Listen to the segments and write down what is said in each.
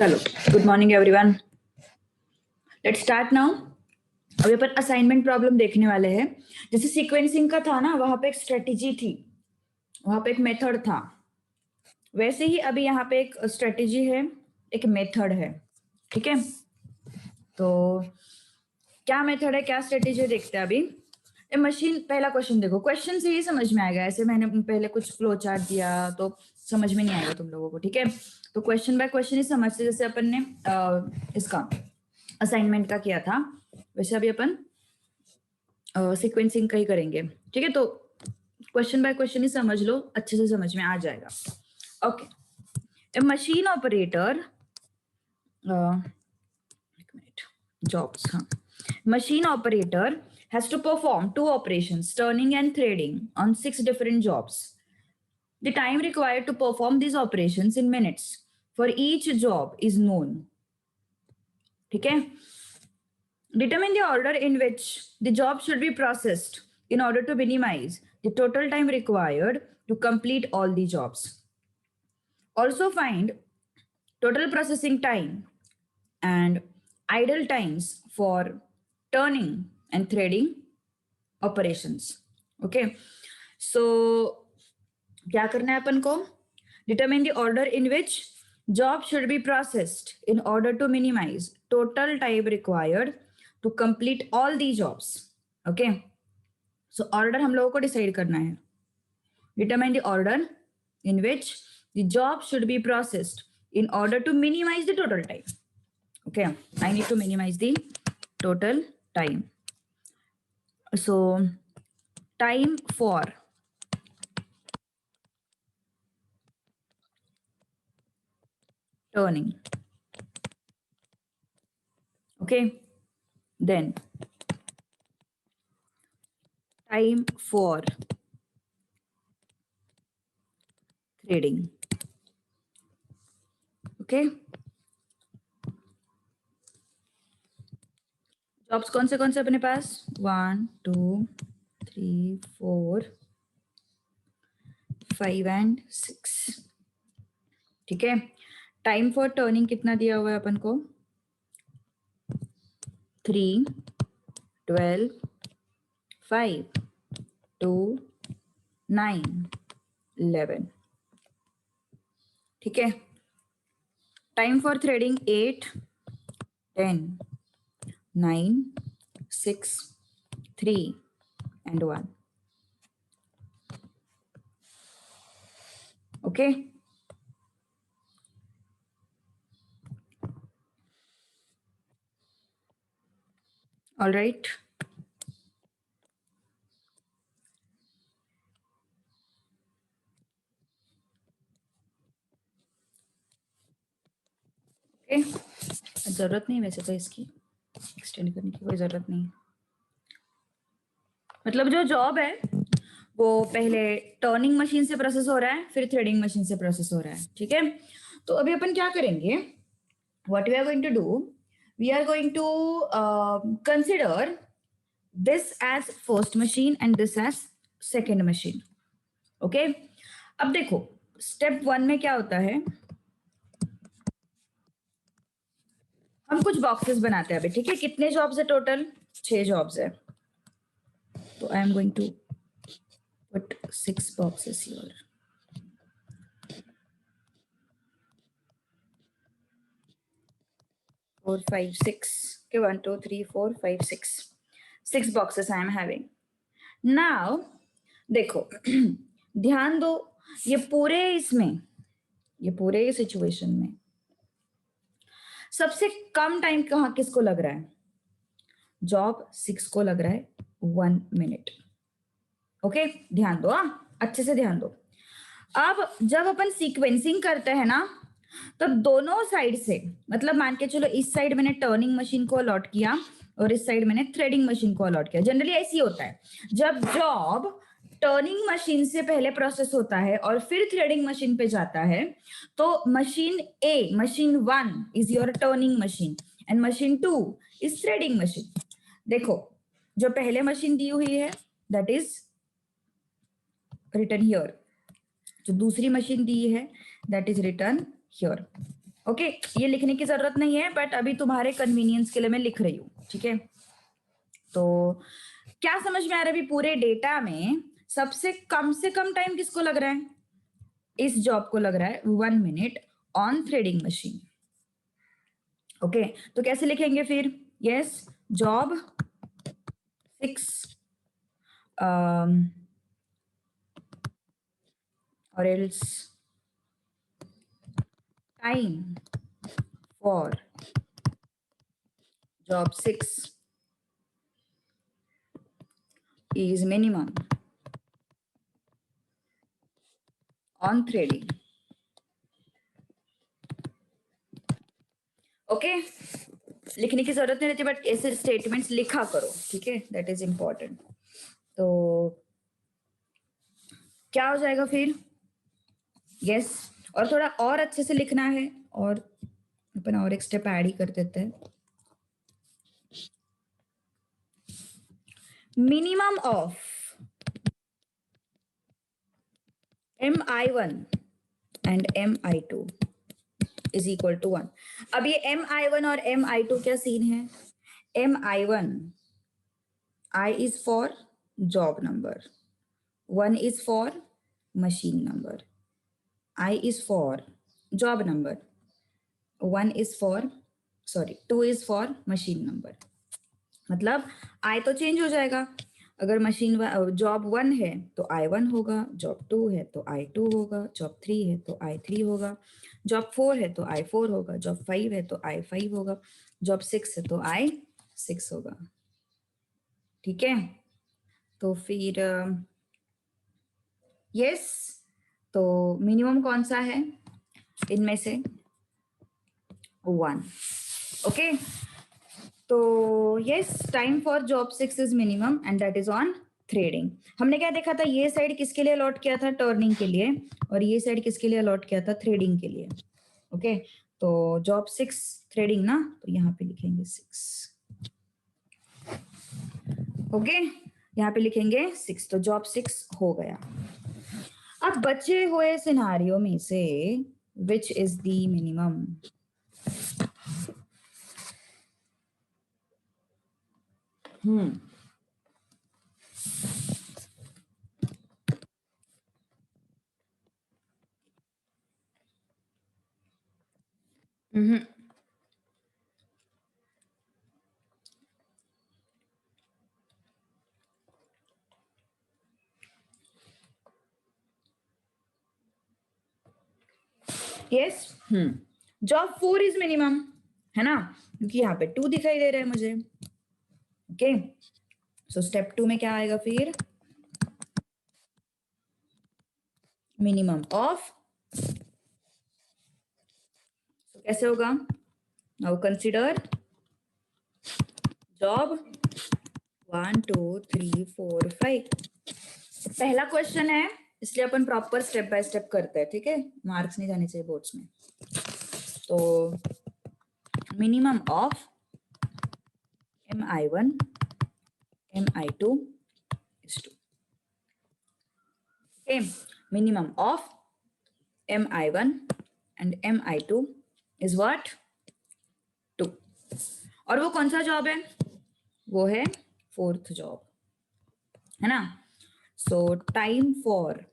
चलो, good morning everyone. Let's start now. अभी अपन assignment problem देखने वाले हैं। जैसे सीक्वेंसिंग का था ना, वहां पे एक स्ट्रेटेजी थी, वहां पे एक मेथड था। वैसे ही अभी यहाँ पे एक स्ट्रेटेजी है, एक मेथड है। ठीक है, तो क्या मेथड है, क्या स्ट्रेटेजी है, देखते हैं अभी। मशीन, पहला क्वेश्चन देखो, क्वेश्चन से ही समझ में आएगा। ऐसे मैंने पहले कुछ फ्लो चार्ट दिया तो समझ में नहीं आएगा तुम लोगों को। ठीक है, तो क्वेश्चन बाय क्वेश्चन ही समझते, जैसे अपन ने इसका असाइनमेंट का किया था, वैसे अभी अपन सीक्वेंसिंग का ही करेंगे। ठीक है, तो क्वेश्चन बाय क्वेश्चन ही समझ लो, अच्छे से समझ में आ जाएगा। ओके, ए मशीन ऑपरेटर, एक मिनट, जॉब्स, हाँ, machine operator has to perform two operations, turning and threading, on 6 different jobs. The time required to perform these operations in minutes for each job is known. ठीक है, determine the order in which the job should be processed in order to minimize the total time required to complete all the jobs. Also find total processing time and idle times for turning and threading operations. Okay, so क्या करना है अपन को? Determine the order in which job should be processed in order to minimize total time required to complete all the jobs. Okay, so order हम लोगों को decide करना है. Determine the order in which the job should be processed in order to minimize the total time. Okay, I need to minimize the total time. So time for turning. Okay, then time for threading. Okay, jobs कौन से अपने पास? 1 2 3 4 5 and 6. ठीक है, time for turning कितना दिया हुआ है अपन को? 3 12 5 2 9 11. ठीक है, time for threading 8 10 9 6 3 and 1. Okay, all right. Okay, जरूरत नहीं वैसे तो इसकी एक्सटेंड करने की कोई जरूरत नहीं। मतलब जो जॉब है वो पहले टर्निंग मशीन से प्रोसेस हो रहा है, फिर थ्रेडिंग मशीन से प्रोसेस हो रहा है। ठीक है, तो अभी अपन क्या करेंगे? What we are going to do, we are going to consider this as first machine and this as second machine. Okay, अब देखो स्टेप 1 में क्या होता है, हम कुछ बॉक्सेस बनाते हैं अभी। ठीक है, कितने जॉब्स है टोटल? 6 जॉब्स है, तो I am going to put 6 boxes here. 4 5 6. Okay, 1 2 3 4 5 6. 6 boxes I am having. Now देखो ध्यान दो, ये पूरे सिचुएशन में सबसे कम टाइम कहाँ किसको लग रहा है? जॉब 6 को लग रहा है 1 मिनट। ओके, ध्यान दो, अच्छे से ध्यान दो। अब जब अपन सीक्वेंसिंग करते हैं ना, तो दोनों साइड से, मतलब मान के चलो इस साइड मैंने टर्निंग मशीन को अलॉट किया और इस साइड मैंने थ्रेडिंग मशीन को अलॉट किया। जनरली ऐसी होता है, जब जॉब टर्निंग मशीन से पहले प्रोसेस होता है और फिर थ्रेडिंग मशीन पे जाता है, तो machine A, machine 1 is your turning machine and machine 2 is threading machine. देखो जो पहले मशीन दी हुई है दैट इज रिटन हियर, जो दूसरी मशीन दी है that is written here. Okay, ये लिखने की जरूरत नहीं है, बट अभी तुम्हारे कन्वीनियंस के लिए मैं लिख रही हूँ, ठीक है। तो क्या समझ में आ रहा है, अभी पूरे डेटा में सबसे कम से कम टाइम किसको लग रहा है? इस जॉब को लग रहा है 1 minute on threading machine. Okay, तो कैसे लिखेंगे फिर? Yes, job 6 or else time for job 6 is minimum on threading. Okay, लिखने की जरूरत नहीं रहती, बट ऐसे स्टेटमेंट्स लिखा करो, ठीक है, दैट इज इंपॉर्टेंट। तो क्या हो जाएगा फिर? यस, और थोड़ा और अच्छे से लिखना है, और अपन और एक स्टेप ऐड ही कर देते हैं। Minimum of mi1 and mi2 is equal to 1। अब ये mi1 और mi2 क्या सीन है? mi1, I is for job number, 1 is for machine number, I is for job number, 1 is for, sorry, 2 is for machine number। मतलब I तो change हो जाएगा, अगर मशीन जॉब 1 है तो I1 होगा, जॉब 2 है तो I2 होगा, जॉब 3 है तो I3 होगा, जॉब 4 है तो I4 होगा, जॉब 5 है तो I5 होगा, जॉब 6 है तो I6 होगा, ठीक है। तो फिर यस, तो मिनिमम कौन सा है इनमें से? 1। ओके, तो yes, time for job 6 is minimum and that is on threading. हमने क्या देखा था? ये साइड किसके लिए अलॉट किया था? टर्निंग के लिए। और ये साइड किसके लिए अलॉट किया था? थ्रेडिंग के लिए। ओके, तो जॉब 6 थ्रेडिंग ना, तो यहाँ पे लिखेंगे 6। ओके, यहाँ पे लिखेंगे 6, तो जॉब 6 हो गया। अब बचे हुए सिनारियो में से which is the minimum? Yes, job 4 is minimum, है ना, क्योंकि यहाँ पे 2 दिखाई दे रहा है मुझे। ओके, सो स्टेप 2 में क्या आएगा फिर? मिनिमम ऑफ, कैसे होगा? Now consider job 1 2 3 4 5। पहला क्वेश्चन है, इसलिए अपन प्रॉपर स्टेप बाय स्टेप करते हैं, ठीक है, मार्क्स नहीं जाने चाहिए बोर्ड्स में। तो minimum of mi1 mi2 is 2। okay, minimum of mi1 and mi2 is what? 2। और वो कौन सा जॉब है? वो है 4th जॉब, है ना। सो time for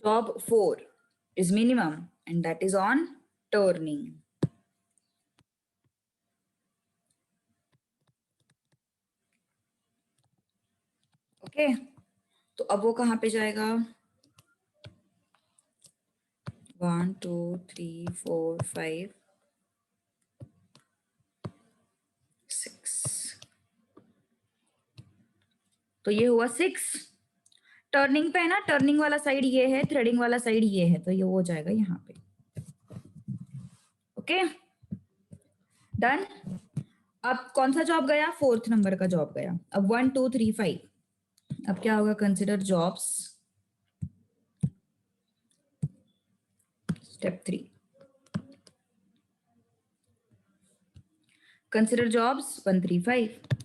job 4 is minimum and that is on turning। Okay, तो अब वो कहाँ पे जाएगा? 1 2 3 4 5 6, तो ये हुआ 6। टर्निंग पे है ना, टर्निंग वाला साइड ये है, थ्रेडिंग वाला साइड ये है, तो ये हो जाएगा यहाँ पे। Okay, done. अब कौन सा जॉब गया? 4th नंबर का जॉब गया। अब 1 2 3 5, अब क्या होगा? Consider jobs, step 3, consider jobs 1 3 5,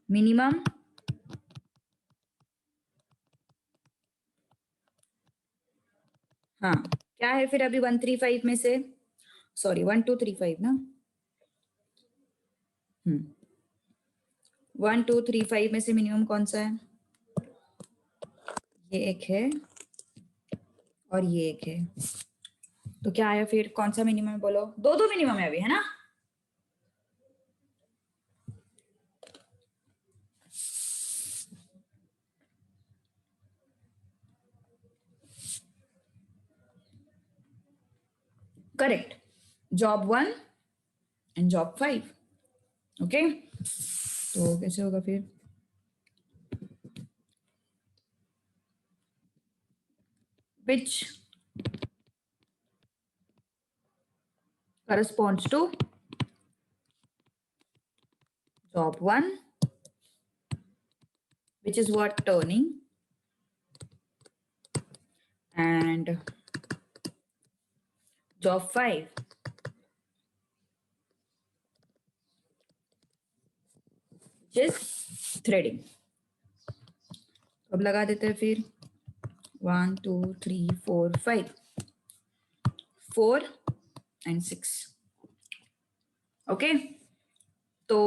minimum हाँ, क्या है फिर अभी 135 में से, सॉरी 1235 ना, 1235 में से मिनिमम कौन सा है? ये एक है और ये एक है, तो क्या आया फिर, कौन सा मिनिमम है बोलो? दो दो मिनिमम है अभी, है ना? Correct, job 1 and job 5। Okay, तो कैसे होगा फिर? विच corresponds to job 1, which is what, turning, and job 5, which is threading। अब लगा देते हैं फिर, 1 2 3 4 5, 4 and 6। ओके, तो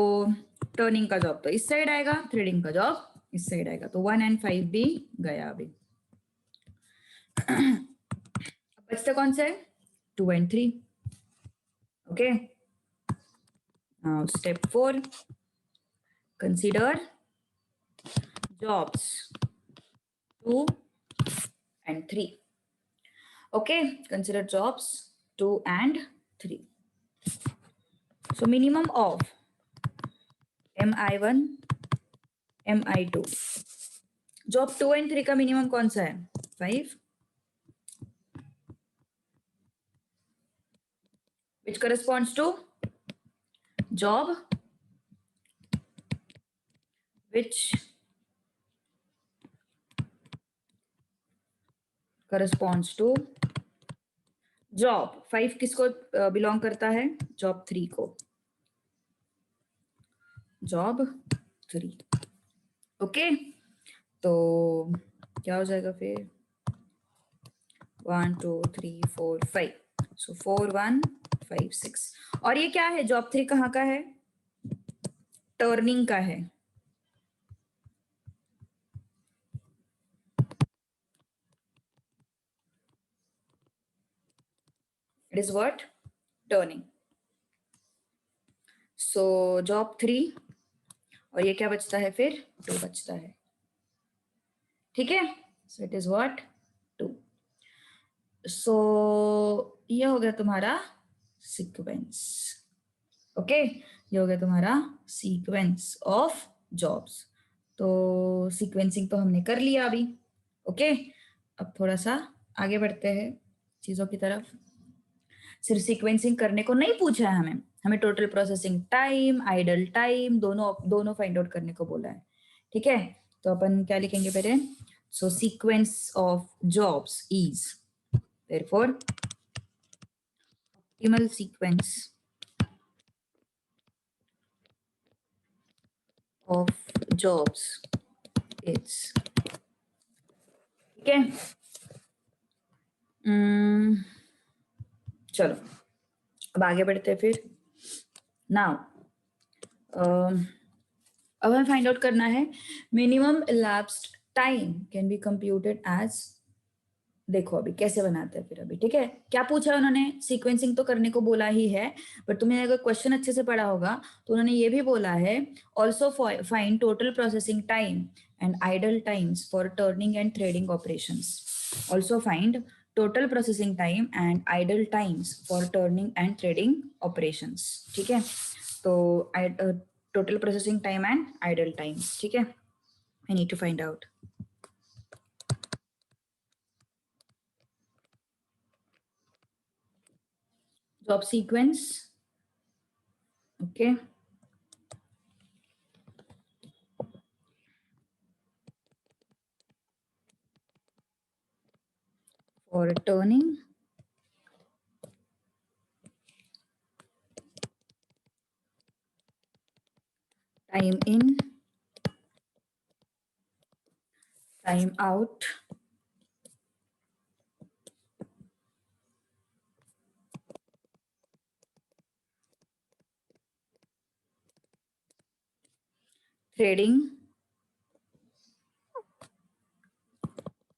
टर्निंग का जॉब तो इस साइड आएगा, थ्रेडिंग का जॉब इस साइड आएगा, तो 1 and 5 भी गया अभी। बचता कौन सा है? 2 and 3। Okay, now step 4, consider jobs 2 and 3। okay, consider jobs 2 and 3। so minimum of mi1 mi2, job 2 and 3 का मिनिमम कौन सा है? 5, which corresponds to job which corresponds to job 5 किसको बिलोंग करता है? जॉब 3 को, जॉब 3। ओके, तो क्या हो जाएगा फिर? 1 2 3 4 5, सो 4 1 5 6। और ये क्या है? जॉब 3 कहाँ का है? टर्निंग का है। It is what? Turning. So job 3, और ये क्या बचता है फिर? 2 बचता है। ठीक है, सो इट इज व्हाट? 2। सो ये हो गया तुम्हारा सीक्वेंस। ओके, ये हो गया तुम्हारा सीक्वेंस ऑफ जॉब्स। तो सीक्वेंसिंग तो हमने कर लिया अभी। ओके, अब थोड़ा सा आगे बढ़ते हैं चीजों की तरफ। सिर्फ सीक्वेंसिंग करने को नहीं पूछा है हमें, हमें total processing time, idle time, दोनों दोनों फाइंड आउट करने को बोला है। ठीक है, तो अपन क्या लिखेंगे पहले? So sequence of jobs is therefore optimal sequence of jobs is, ठीक है। चलो अब आगे बढ़ते हैं फिर। नाउ अब हमें फाइंड आउट करना है minimum elapsed time can be computed as. देखो अभी कैसे बनाते हैं फिर अभी। ठीक है, क्या पूछा है उन्होंने? सीक्वेंसिंग तो करने को बोला ही है, बट तुमने अगर क्वेश्चन अच्छे से पढ़ा होगा तो उन्होंने ये भी बोला है, also find total processing time and idle times for turning and threading operations. Also find total processing time and idle times for turning and threading operations. ठीक है, तो total processing time and idle times. ठीक है, I need to find out job sequence। okay, for turning, time in, time out, threading,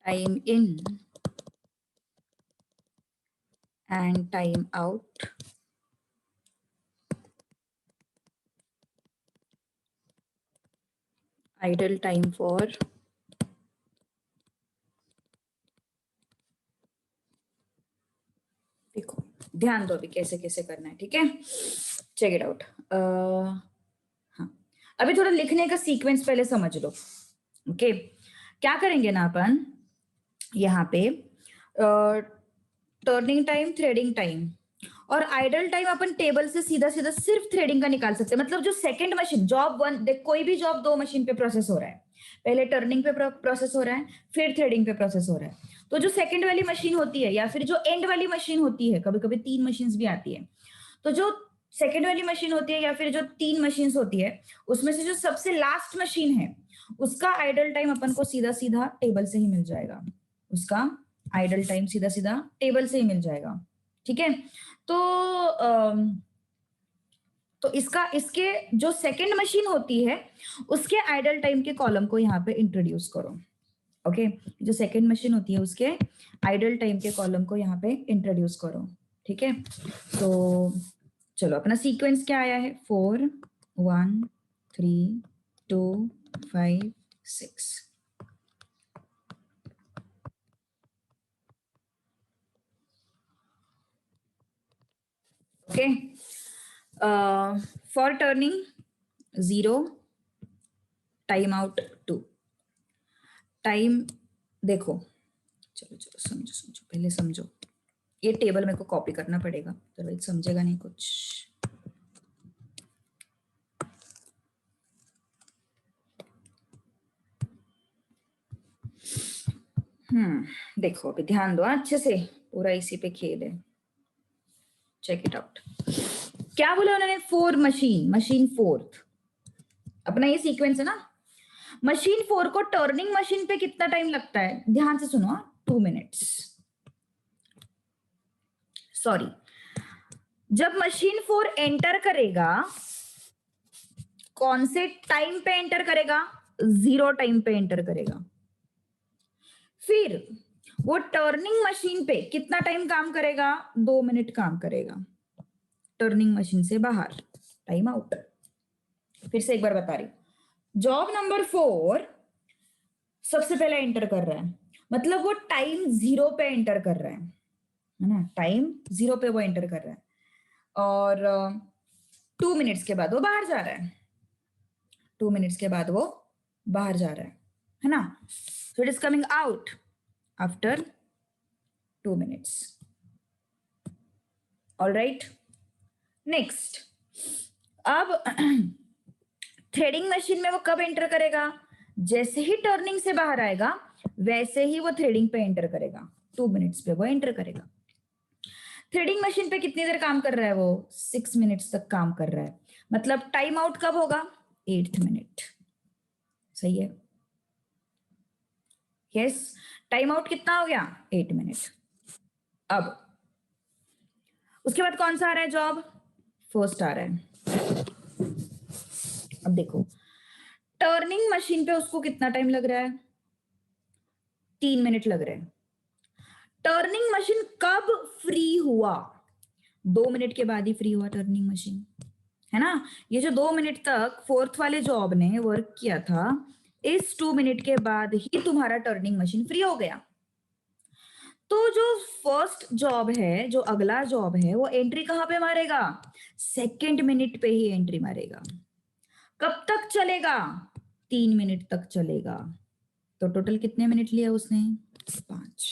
time in and time out, idle time for देखो ध्यान दो अभी कैसे कैसे करना है, ठीक है, चेक इट आउट। हाँ, अभी थोड़ा लिखने का सीक्वेंस पहले समझ लो। ओके, क्या करेंगे ना अपन यहाँ पे टर्निंग टाइम, थ्रेडिंग टाइम और आइडल टाइम अपन टेबल से सीधा सीधा सिर्फ थ्रेडिंग का निकाल सकते हैं। मतलब जो सेकंड मशीन जॉब वन, देख कोई भी जॉब दो मशीन पे प्रोसेस हो रहा है, पहले टर्निंग पे प्रोसेस हो रहा है, फिर थ्रेडिंग पे प्रोसेस हो रहा है। तो जो सेकंड वाली मशीन होती है या फिर जो एंड वाली मशीन होती है, कभी कभी 3 मशीन भी आती है, तो जो सेकंड वाली मशीन होती है या फिर जो 3 मशीन होती है, उसमें से जो सबसे लास्ट मशीन है उसका आइडल टाइम अपन को सीधा सीधा टेबल से ही मिल जाएगा। उसका आइडल टाइम सीधा सीधा टेबल से ही मिल जाएगा, ठीक है। तो इसके जो सेकंड मशीन होती है उसके आइडल टाइम के कॉलम को यहाँ पे इंट्रोड्यूस करो। ओके, जो सेकंड मशीन होती है उसके आइडल टाइम के कॉलम को यहाँ पे इंट्रोड्यूस करो, ठीक है। तो चलो अपना सीक्वेंस क्या आया है, 4 1 3 2 5 6। Okay, for turning 0, time out 2। Time देखो, चलो चलो समझो समझो पहले समझो, ये टेबल मेरे को कॉपी करना पड़ेगा, अदरवाइज समझेगा नहीं कुछ। देखो अभी ध्यान दो अच्छे से, पूरा इसी पे खेल है, चेक इट आउट। क्या बोला उन्होंने, 4 मशीन, मशीन 4th, अपना ये सीक्वेंस है ना। मशीन 4 को टर्निंग मशीन पे कितना टाइम लगता है, ध्यान से सुनो, 2 मिनट्स। सॉरी, जब मशीन 4 एंटर करेगा, कौन से टाइम पे एंटर करेगा, 0 टाइम पे एंटर करेगा। फिर वो टर्निंग मशीन पे कितना टाइम काम करेगा, 2 मिनट काम करेगा, टर्निंग मशीन से बाहर, टाइम आउट। फिर से एक बार बता रही, जॉब नंबर 4 सबसे पहले एंटर कर रहा है, मतलब वो टाइम 0 पे एंटर कर रहा है ना, टाइम 0 पे वो एंटर कर रहा है, और 2 मिनट्स के बाद वो बाहर जा रहा है, 2 मिनट्स के बाद वो बाहर जा रहा है ना। So it is coming out after 2 minutes. All right, next, अब थ्रेडिंग मशीन में वो कब एंटर करेगा, जैसे ही टर्निंग से बाहर आएगा वैसे ही वो थ्रेडिंग पे एंटर करेगा, 2 मिनट्स पे वो एंटर करेगा। थ्रेडिंग मशीन पे कितनी देर काम कर रहा है वो, 6 मिनट्स तक काम कर रहा है, मतलब टाइम आउट कब होगा, 8th मिनट। सही है, यस, टाइम आउट कितना हो गया, 8 मिनट। अब उसके बाद कौन सा आ रहा है जॉब, फर्स्ट आ रहा है। अब देखो टर्निंग मशीन पे उसको कितना टाइम लग रहा है, 3 मिनट लग रहे हैं। टर्निंग मशीन कब फ्री हुआ, 2 मिनट के बाद ही फ्री हुआ टर्निंग मशीन, है ना। ये जो 2 मिनट तक 4th वाले जॉब ने वर्क किया था, इस 2 मिनट के बाद ही तुम्हारा टर्निंग मशीन फ्री हो गया। तो जो फर्स्ट जॉब है, जो अगला जॉब है, वो एंट्री कहां पे मारेगा, सेकेंड मिनट पे ही एंट्री मारेगा। कब तक चलेगा, 3 मिनट तक चलेगा। तो टोटल कितने मिनट लिया उसने, 5।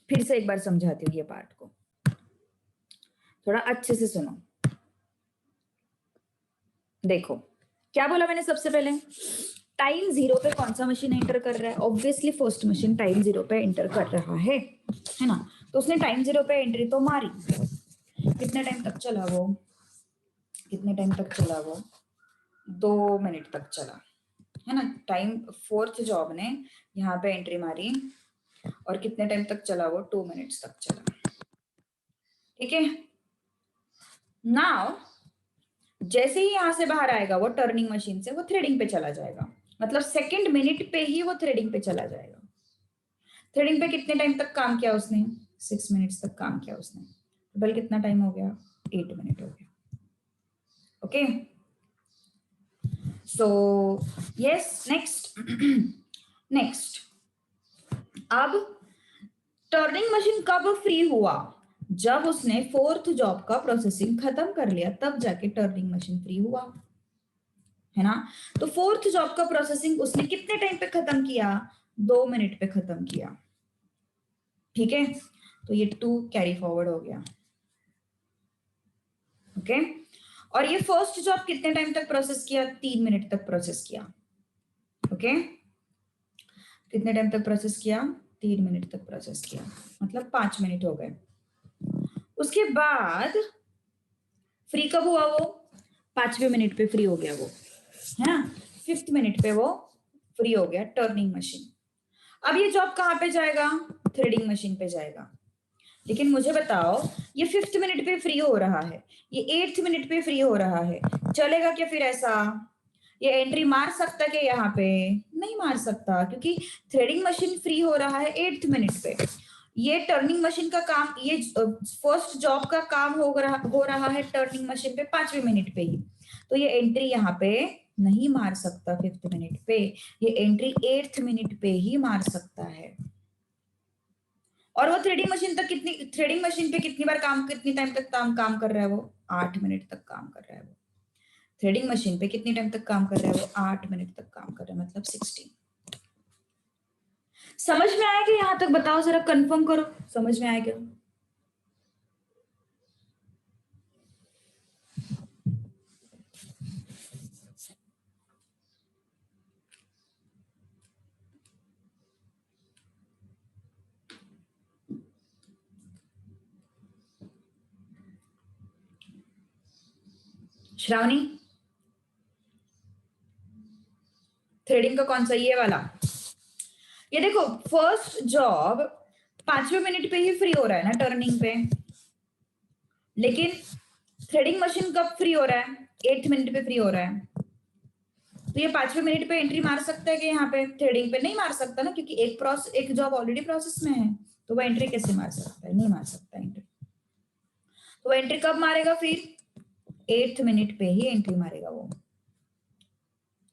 फिर से एक बार समझाती हूँ ये पार्ट को, थोड़ा अच्छे से सुनो। देखो क्या बोला मैंने सबसे पहले, टाइम 0 पे कौन सा मशीन एंटर कर रहा है, ऑब्वियसली फर्स्ट मशीन टाइम 0 पे एंटर कर रहा है ना। तो उसने टाइम 0 पे एंट्री तो मारी, कितने टाइम तक चला वो, कितने टाइम तक चला वो, 2 मिनट तक चला, है ना। टाइम 4th जॉब ने यहाँ पे एंट्री मारी और कितने टाइम तक चला वो, 2 मिनट्स तक चला, ठीक है। नाउ जैसे ही यहां से बाहर आएगा वो टर्निंग मशीन से, वो थ्रेडिंग पे चला जाएगा, मतलब सेकंड मिनट पे ही वो थ्रेडिंग पे चला जाएगा। थ्रेडिंग पे कितने टाइम तक काम किया उसने? 6 मिनट्स तक काम किया उसने। टोटल कितना टाइम हो गया? 8 मिनट हो गया। Okay, so yes, next next. अब टर्निंग मशीन कब फ्री हुआ? जब उसने फोर्थ जॉब का प्रोसेसिंग खत्म कर लिया, तब जाके टर्निंग मशीन फ्री हुआ, है ना। तो फोर्थ जॉब का प्रोसेसिंग उसने कितने टाइम पे खत्म किया? 2 मिनट पे खत्म किया। ठीक है, तो ये 2 कैरी फॉरवर्ड हो गया। ओके, और ये फर्स्ट जॉब कितने टाइम तक प्रोसेस किया? 3 मिनट तक प्रोसेस किया। ओके, कितने टाइम तक प्रोसेस किया? 3 मिनट तक प्रोसेस किया, मतलब 5 मिनट हो गए। उसके बाद फ्री कब हुआ वो? 5वें मिनट पे फ्री हो गया वो, है ना। 5th मिनट पे वो फ्री हो गया, टर्निंग मशीन। अब ये जॉब कहाँ पे जाएगा? थ्रेडिंग मशीन पे जाएगा। लेकिन मुझे बताओ, ये 5th मिनट पे फ्री हो रहा है, ये 8th मिनट पे फ्री हो रहा है, चलेगा क्या फिर ऐसा? ये एंट्री मार सकता क्या यहाँ पे? नहीं मार सकता, क्योंकि थ्रेडिंग मशीन फ्री हो रहा है 8th मिनट पे। ये टर्निंग मशीन का काम, ये फर्स्ट जॉब का काम हो रहा है टर्निंग मशीन पे 5वें मिनट पे ही। तो ये एंट्री यहाँ पे नहीं मार सकता 5th मिनट पे, ये एंट्री 8th मिनट पे ही मार सकता है। और वो थ्रेडिंग मशीन पे कितनी बार काम, कितनी टाइम तक काम कर रहा है वो? 8 मिनट तक काम कर रहा है वो। थ्रेडिंग मशीन पे कितनी टाइम तक काम कर रहा है वो? 8 मिनट तक काम कर रहा है, मतलब 16। समझ में आया कि यहां तक? बताओ जरा, कंफर्म करो, समझ में आया क्या? श्रावणी, थ्रेडिंग का कौन सा? ये वाला। ये देखो, फर्स्ट जॉब 5वें मिनट पे ही फ्री हो रहा है ना टर्निंग पे, लेकिन थ्रेडिंग मशीन कब फ्री हो रहा है? 8th मिनट पे फ्री हो रहा है। तो ये 5वें मिनट पे एंट्री मार सकता है कि यहाँ पे? थ्रेडिंग पे नहीं मार सकता ना, क्योंकि एक जॉब ऑलरेडी प्रोसेस में है, तो वो एंट्री कैसे मार सकता है? नहीं मार सकता एंट्री। तो वो एंट्री कब मारेगा फिर? 8th मिनट पे ही एंट्री मारेगा वो,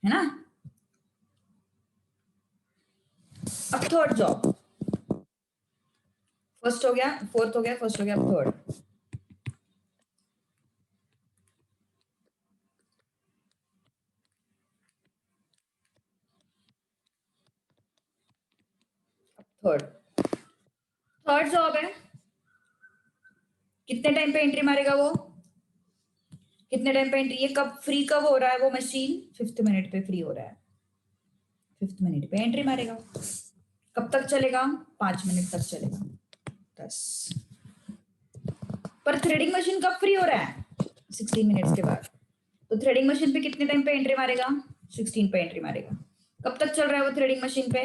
है ना। अब थर्ड जॉब, फर्स्ट हो गया, फोर्थ हो गया, फर्स्ट हो गया, अब थर्ड। थर्ड थर्ड जॉब है, कितने टाइम पे एंट्री मारेगा वो? कितने टाइम पे एंट्री, ये कब फ्री, कब हो रहा है वो मशीन? 5th मिनट पे फ्री हो रहा है, 5th मिनट पे एंट्री मारेगा। कब तक चलेगा? 5 मिनट तक चलेगा, 10। पर थ्रेडिंग मशीन कब फ्री हो रहा है? 16 मिनट्स के बाद। तो थ्रेडिंग मशीन पे कितने टाइम पे एंट्री मारेगा? 16 पे एंट्री मारेगा। कब तक चल रहा है वो थ्रेडिंग मशीन पे?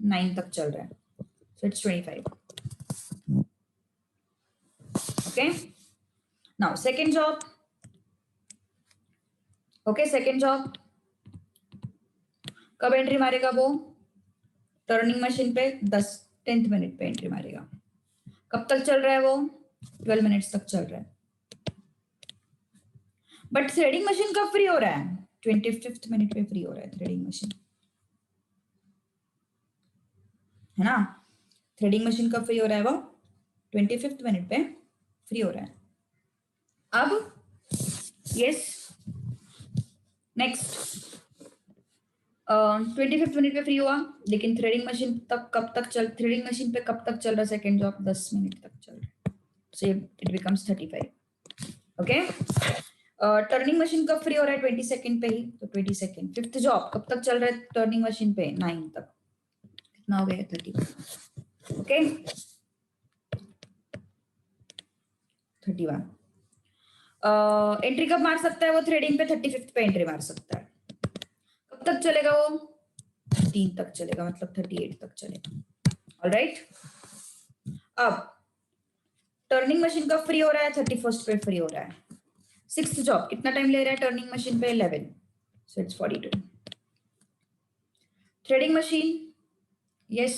9 तक चल रहा है, so it's 25। Okay, now second job. Okay, second job कब एंट्री मारेगा वो? टर्निंग मशीन पे 10th मिनट पे एंट्री मारेगा। कब तक चल रहा है वो? 12 मिनट्स तक चल रहा है। बट थ्रेडिंग मशीन कब फ्री हो रहा है? 25th मिनट पे फ्री हो रहा है थ्रेडिंग मशीन, है ना। थ्रेडिंग मशीन कब फ्री हो रहा है वो? 25th मिनट पे फ्री हो रहा है। अब यस, नेक्स्ट। 25th मिनट पे फ्री हुआ, लेकिन थ्रेडिंग मशीन तक कब तक चल, थ्रेडिंग मशीन पे कब तक चल रहा है सेकेंड जॉब? 10 मिनट तक चल रहा है, so it becomes 35। Okay, turning machine कब फ्री हो रहा है? 22nd पे ही, तो 22nd। फिफ्थ जॉब कब तक चल रहा है टर्निंग मशीन पे? 9 तक। कितना हो गया? 30। ओके, 31। एंट्री कब मार सकता है वो थ्रेडिंग पे? 35th पे एंट्री मार सकता है। कब तक चलेगा वो? 3 तक चलेगा, मतलब 38 तक चलेगा। ऑलराइट, अब टर्निंग मशीन कब फ्री हो रहा है? 31st पे फ्री हो रहा है। सिक्स्थ जॉब कितना टाइम ले रहा है टर्निंग मशीन पे? 11, so it's 42. Threading machine, yes,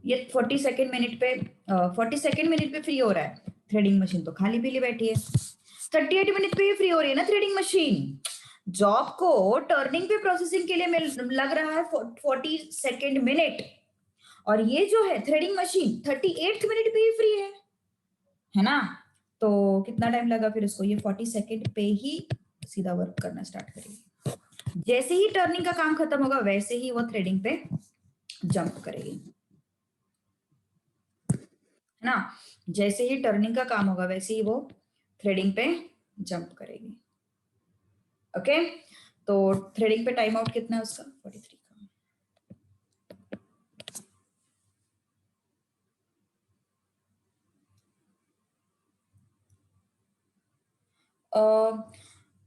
ये 42nd मिनट पे 42nd मिनट पे फ्री हो रहा है. थ्रेडिंग मशीन तो खाली पीली बैठी है. 38 मिनट पे फ्री हो रही है ना थ्रेडिंग मशीन. जॉब को टर्निंग पे प्रोसेसिंग के लिए लग रहा है 42nd मिनट, और ये जो है थ्रेडिंग मशीन 38th मिनट पे ही फ्री है ना. तो कितना टाइम लगा फिर इसको? ये 40 सेकेंड पे ही सीधा वर्क करना स्टार्ट करेगी. जैसे ही टर्निंग का काम खत्म होगा वैसे ही वो थ्रेडिंग पे जंप करेगी, है ना. जैसे ही टर्निंग का काम होगा वैसे ही वो थ्रेडिंग पे जंप करेगी. ओके, तो थ्रेडिंग पे टाइम आउट कितना है उसका? 43 का.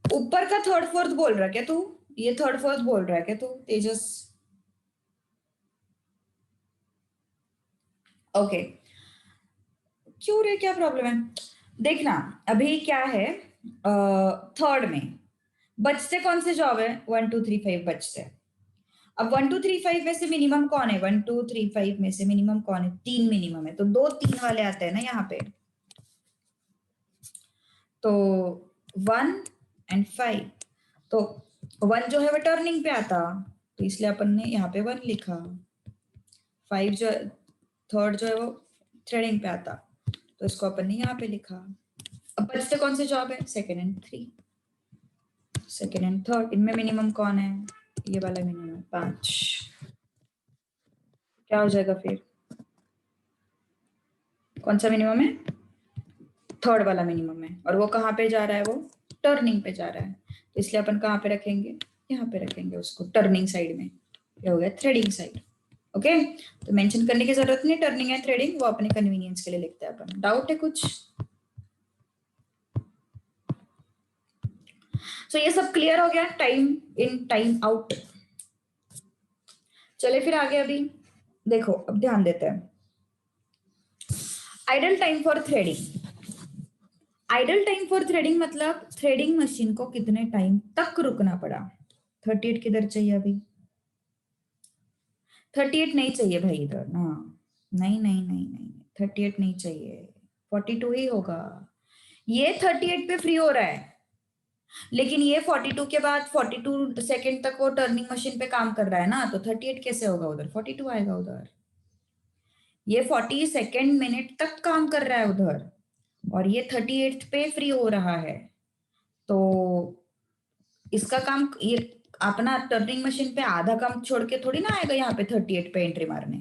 ऊपर का थर्ड फोर्थ बोल रहा है क्या तू? ये थर्ड फोर्थ बोल रहा है क्या तू तेजस? ओके, क्यों रे, क्या प्रॉब्लम है? देखना अभी क्या है, थर्ड में बचते कौन से जॉब है? 1 2 3 5 बचते हैं. अब 1 2 3 5 में से मिनिमम कौन है? 1 2 3 5 में से मिनिमम कौन है? 3 मिनिमम है, तो 2 3 वाले आते हैं ना यहाँ पे. तो 1 एंड 5, तो 1 जो है वो टर्निंग पे आता, तो इसलिए अपन ने यहाँ पे 1 लिखा. 5 जो थर्ड जो है वो थ्रेडिंग पे आता, तो इसको अपन ने यहाँ पे लिखा. अब बचते कौन से जॉब है? Second and three. Second and third, इनमें मिनिमम कौन है? ये वाला मिनिमम 5. क्या हो जाएगा फिर? कौन सा मिनिमम है? थर्ड वाला मिनिमम है, और वो कहाँ पे जा रहा है? वो टर्निंग पे जा रहा है, तो इसलिए अपन कहाँ पे रखेंगे? यहाँ पे रखेंगे उसको, टर्निंग साइड में. ये हो गया थ्रेडिंग साइड. ओके, तो मेंशन करने की जरूरत नहीं टर्निंग है थ्रेडिंग, वो अपने कन्वीनियंस के लिए लिखते हैं अपन. डाउट है कुछ? सो ये सब क्लियर हो गया, टाइम इन टाइम आउट. चले फिर आगे. अभी देखो, अब ध्यान देते हैं. Idol time for threading. Idol time for threading मतलब थ्रेडिंग मशीन को कितने टाइम तक रुकना पड़ा. 38 किधर चाहिए अभी? 38 नहीं चाहिए भाई इधर ना. नहीं नहीं नहीं नहीं, 38 नहीं चाहिए, 42 ही होगा. ये 38 पे फ्री हो रहा है, लेकिन ये 42 के बाद 42 सेकेंड तक वो टर्निंग मशीन पे काम कर रहा है ना, तो 38 कैसे होगा? उधर 42 आएगा उधर. ये 42nd मिनट तक काम कर रहा है उधर, और ये 38 पे फ्री हो रहा है, तो इसका काम, ये अपना टर्निंग मशीन पे आधा काम छोड़ के थोड़ी ना आएगा यहाँ पे 38 पे एंट्री मारने.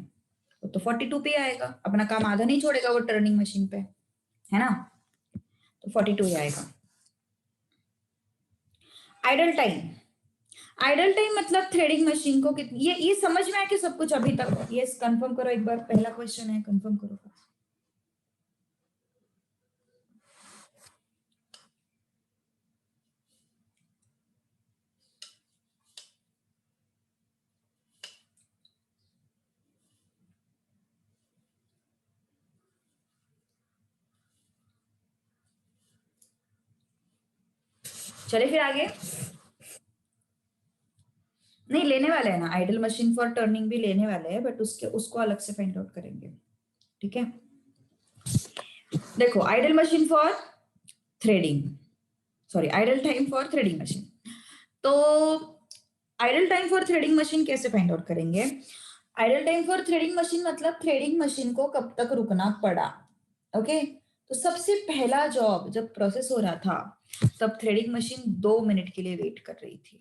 तो 42 पे आएगा, अपना काम आधा नहीं छोड़ेगा वो टर्निंग मशीन पे, है ना. तो 42 ही आएगा. Idle time. आइडल टाइम मतलब थ्रेडिंग मशीन को कितनी, ये समझ में आया कि सब कुछ अभी तक? ये कंफर्म करो एक बार, पहला क्वेश्चन है, कंफर्म करो. चले फिर आगे. नहीं, लेने वाले हैं ना आइडल मशीन फॉर टर्निंग भी लेने वाले हैं, बट उसको अलग से फाइंड आउट करेंगे. ठीक है, देखो idle machine for threading, sorry idle time for threading machine. तो idle time for threading machine कैसे फाइंड आउट करेंगे? Idle time for threading machine मतलब थ्रेडिंग मशीन को कब तक रुकना पड़ा. ओके, तो सबसे पहला जॉब जब प्रोसेस हो रहा था तब थ्रेडिंग मशीन 2 मिनट के लिए वेट कर रही थी.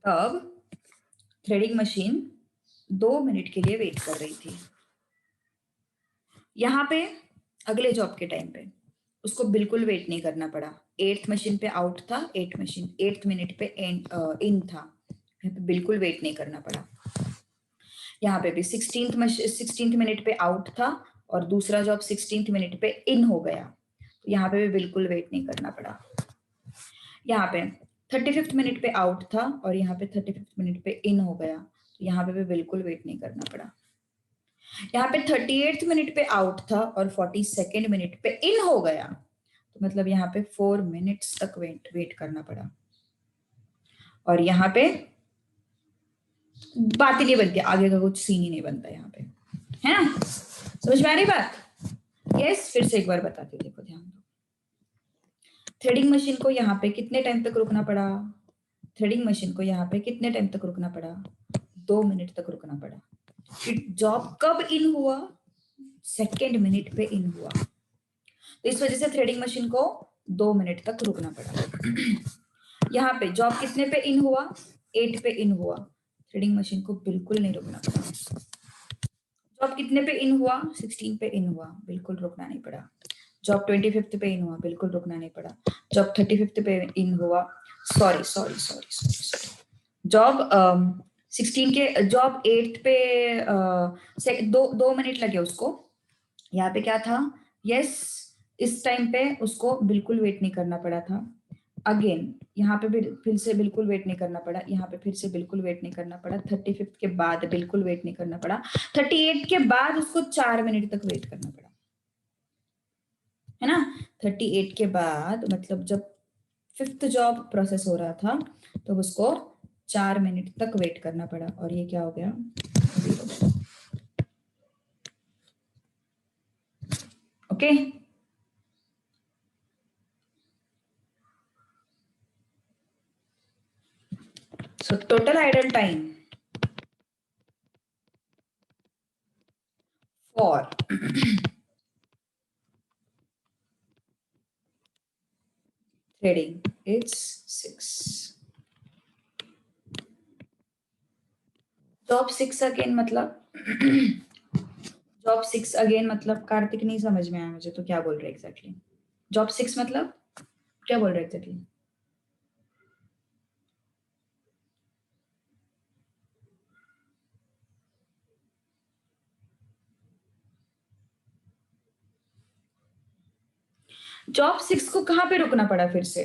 तब थ्रेडिंग मशीन 2 मिनट के लिए वेट कर रही थी. यहाँ पे अगले जॉब के टाइम पे उसको बिल्कुल वेट नहीं करना पड़ा. 8th मशीन पे आउट था, 8th मिनट पे इन था, यहाँ पे बिल्कुल वेट नहीं करना पड़ा. यहाँ पे भी 16th मिनट पे आउट था, और दूसरा जॉब 16th मिनट पे इन हो गया, तो यहाँ पे भी बिल्कुल वेट नहीं करना पड़ा. यहाँ पे 35th मिनट पे आउट था, और यहाँ पे 35th मिनट पे इन हो गया, तो यहाँ पे भी बिल्कुल वेट नहीं करना पड़ा. यहाँ पे 38th मिनट पे आउट था और 42nd मिनट पे इन हो गया, तो मतलब यहाँ पे 4 मिनट्स तक वेट करना पड़ा। और यहाँ पे बात ही नहीं बनती, आगे का कुछ सीन ही नहीं बनता यहाँ पे, है ना? समझ में आ रही बात? यस, फिर से एक बार बताती हूँ, देखो ध्यान दो। थ्रेडिंग मशीन को यहाँ पे कितने टाइम तक रुकना पड़ा? थ्रेडिंग मशीन को यहाँ पे कितने टाइम तक रुकना पड़ा? 2 मिनट तक रुकना पड़ा। फिर जॉब कब इन हुआ? 2nd मिनट पे इन हुआ, तो इस वजह से थ्रेडिंग मशीन को 2 मिनट तक रुकना पड़ा। यहाँ पे जॉब कितने पे इन हुआ? 8 पे इन हुआ, थ्रेडिंग मशीन को बिल्कुल नहीं रुकना पड़ा। जॉब कितने पे इन हुआ? 16 पे इन हुआ, बिल्कुल रुकना नहीं पड़ा। जॉब 25th पे इन हुआ, बिल्कुल रुकना नहीं पड़ा। जॉब 35th पे इन हुआ, सॉरी, जॉब 16 के जॉब 8 पे दो मिनट लगे उसको। यहाँ पे क्या था? यस, इस टाइम पे उसको बिल्कुल वेट नहीं करना पड़ा था। अगेन यहाँ पे फिर से बिल्कुल वेट नहीं करना पड़ा, यहाँ पे फिर से बिल्कुल वेट नहीं करना पड़ा। 35th के बाद बिल्कुल वेट नहीं करना पड़ा। 38 के बाद उसको 4 मिनट तक वेट करना पड़ा, है ना? 38 के बाद मतलब जब 5th जॉब प्रोसेस हो रहा था तो उसको 4 मिनट तक वेट करना पड़ा, और ये क्या हो गया? Okay, so total idle time for threading is 6. Job 6 again मतलब जॉब 6 अगेन मतलब कार्तिक नहीं समझ में आया मुझे, तो क्या बोल रहे एग्जैक्टली? जॉब 6 मतलब क्या बोल रहे एग्जैक्टली? जॉब 6 को कहां पे रुकना पड़ा फिर से?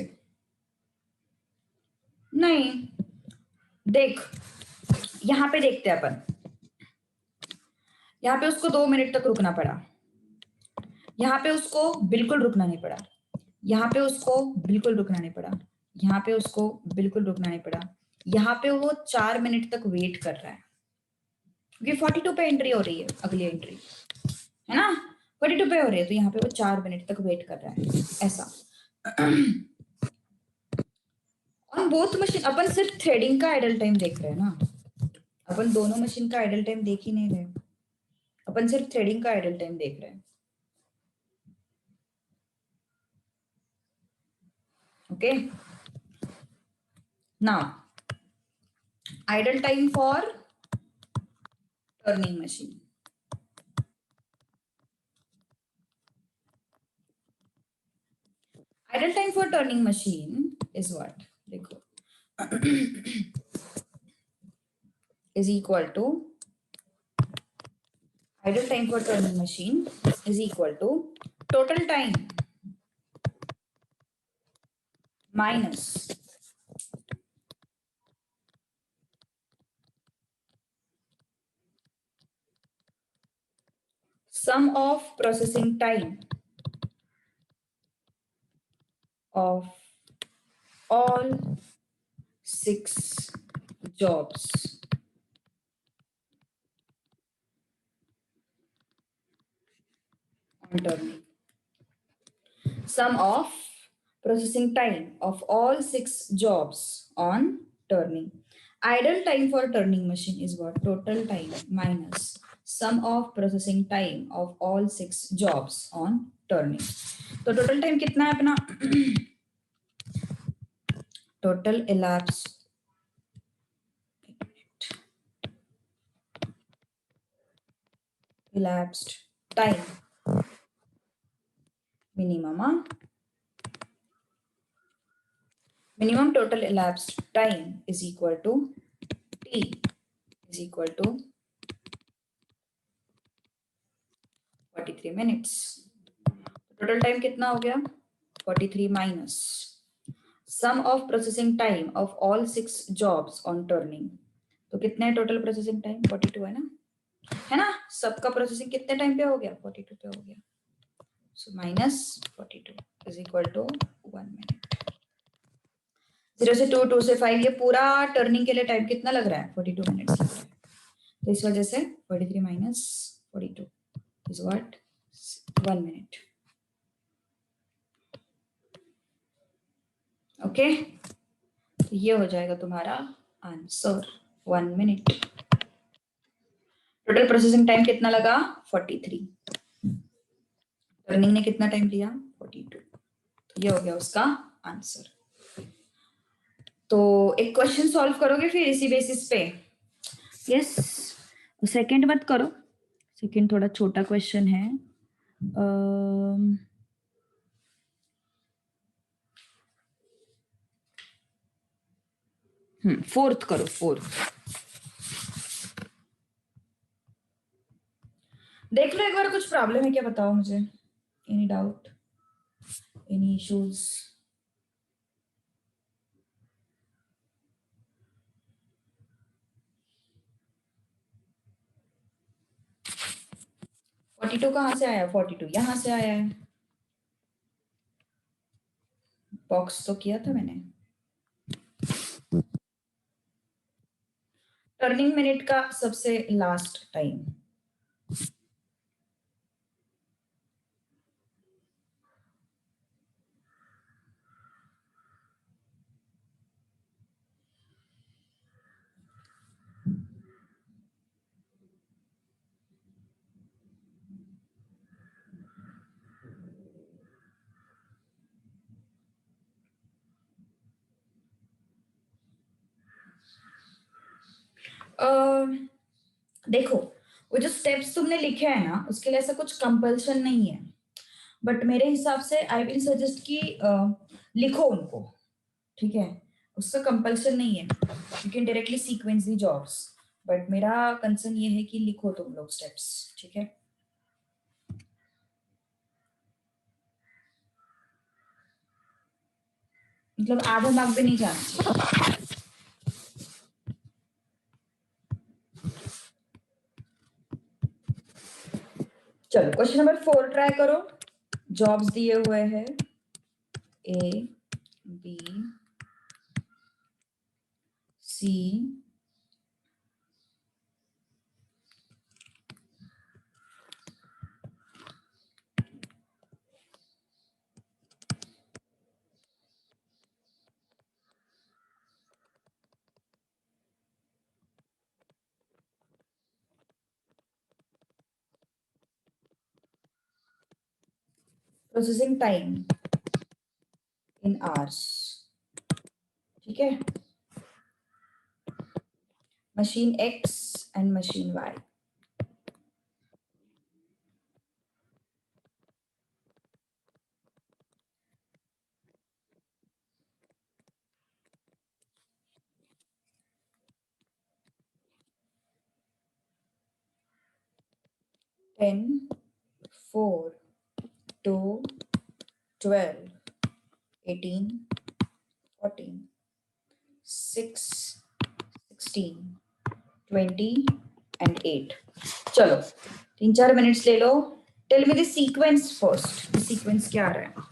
नहीं, देख यहां पे देखते हैं अपन। यहाँ पे उसको 2 मिनट तक रुकना पड़ा, यहाँ पे उसको बिल्कुल रुकना नहीं पड़ा, यहाँ पे उसको बिल्कुल रुकना नहीं पड़ा, यहाँ पे उसको बिल्कुल रुकना नहीं पड़ा। यहाँ पे वो 4 मिनट तक वेट कर रहा है, क्योंकि 42 पे एंट्री हो रही है, अगली एंट्री है ना, 42 पे हो रही है, तो यहाँ पे वो 4 मिनट तक वेट कर रहा है, ऐसा। ऑन बोथ मशीन अपन सिर्फ थ्रेडिंग का आइडल टाइम देख रहे हैं ना, अपन दोनों मशीन का आइडल टाइम देख ही नहीं रहे, अपन सिर्फ थ्रेडिंग का आइडल टाइम देख रहे हैं। Okay, now idle time for turning machine. Idle time for turning machine is what? देखो is equal to idle time for turning machine is equal to total time minus sum of processing time of all 6 jobs on turning. Sum of processing time of all 6 jobs on turning. Idle time for turning machine is what? Total time minus sum of processing time of all 6 jobs on turning. तो total time कितना है अपना? Total elapsed time minimum total elapsed time is equal to T is equal to 43 minutes. Total time कितना हो गया? 43 minus sum of processing time of all 6 jobs on turning. तो कितना है total processing time? 42 है ना? है ना। सबका प्रोसेसिंग कितने टाइम पे हो गया, 42 पे हो गया। सो -42 इज इक्वल टू 1 मिनट। 0 से 2, 2 से 5, ये पूरा टर्निंग के लिए टाइम कितना लग रहा है, 42 मिनट्स लग रहा है। तो इस वजह से 43 minus 42 is what, 1 minute. Okay, ये हो जाएगा तुम्हारा answer, 1 minute. Total processing time कितना लगा, 43। टर्निंग ने कितना टाइम लिया, 42। तो ये हो गया उसका आंसर। तो एक क्वेश्चन सॉल्व करोगे फिर इसी बेसिस पे। यस, सेकंड मत करो, सेकंड थोड़ा छोटा क्वेश्चन है। फोर्थ करो, फोर्थ। देख लो एक बार, कुछ प्रॉब्लम है क्या बताओ मुझे, any doubt, any issues. Forty two कहाँ से आया, 42 यहाँ से आया है, बॉक्स तो किया था मैंने। टर्निंग मिनट का सबसे लास्ट टाइम, देखो वो जो स्टेप्स तुमने लिखे हैं ना, उसके लिए ऐसा कुछ कंपल्शन नहीं है, बट मेरे हिसाब से आई विल सजेस्ट कि लिखो उनको, ठीक है। उसका कंपल्शन नहीं है, you can directly sequence the jobs, but मेरा कंसर्न ये है कि लिखो तुम लोग स्टेप्स, ठीक है। मतलब आधा मार्क भी नहीं जाना चाहिए। चलो क्वेश्चन नंबर 4 ट्राई करो। जॉब्स दिए हुए हैं A, B, C, processing time in hours, ठीक है। Machine X and machine Y. Ten, 4, 2, 12, 18, 14, 6, 16, 20 and 8। चलो 3-4 मिनट्स ले लो। Tell me the sequence first, sequence क्या आ रहा है।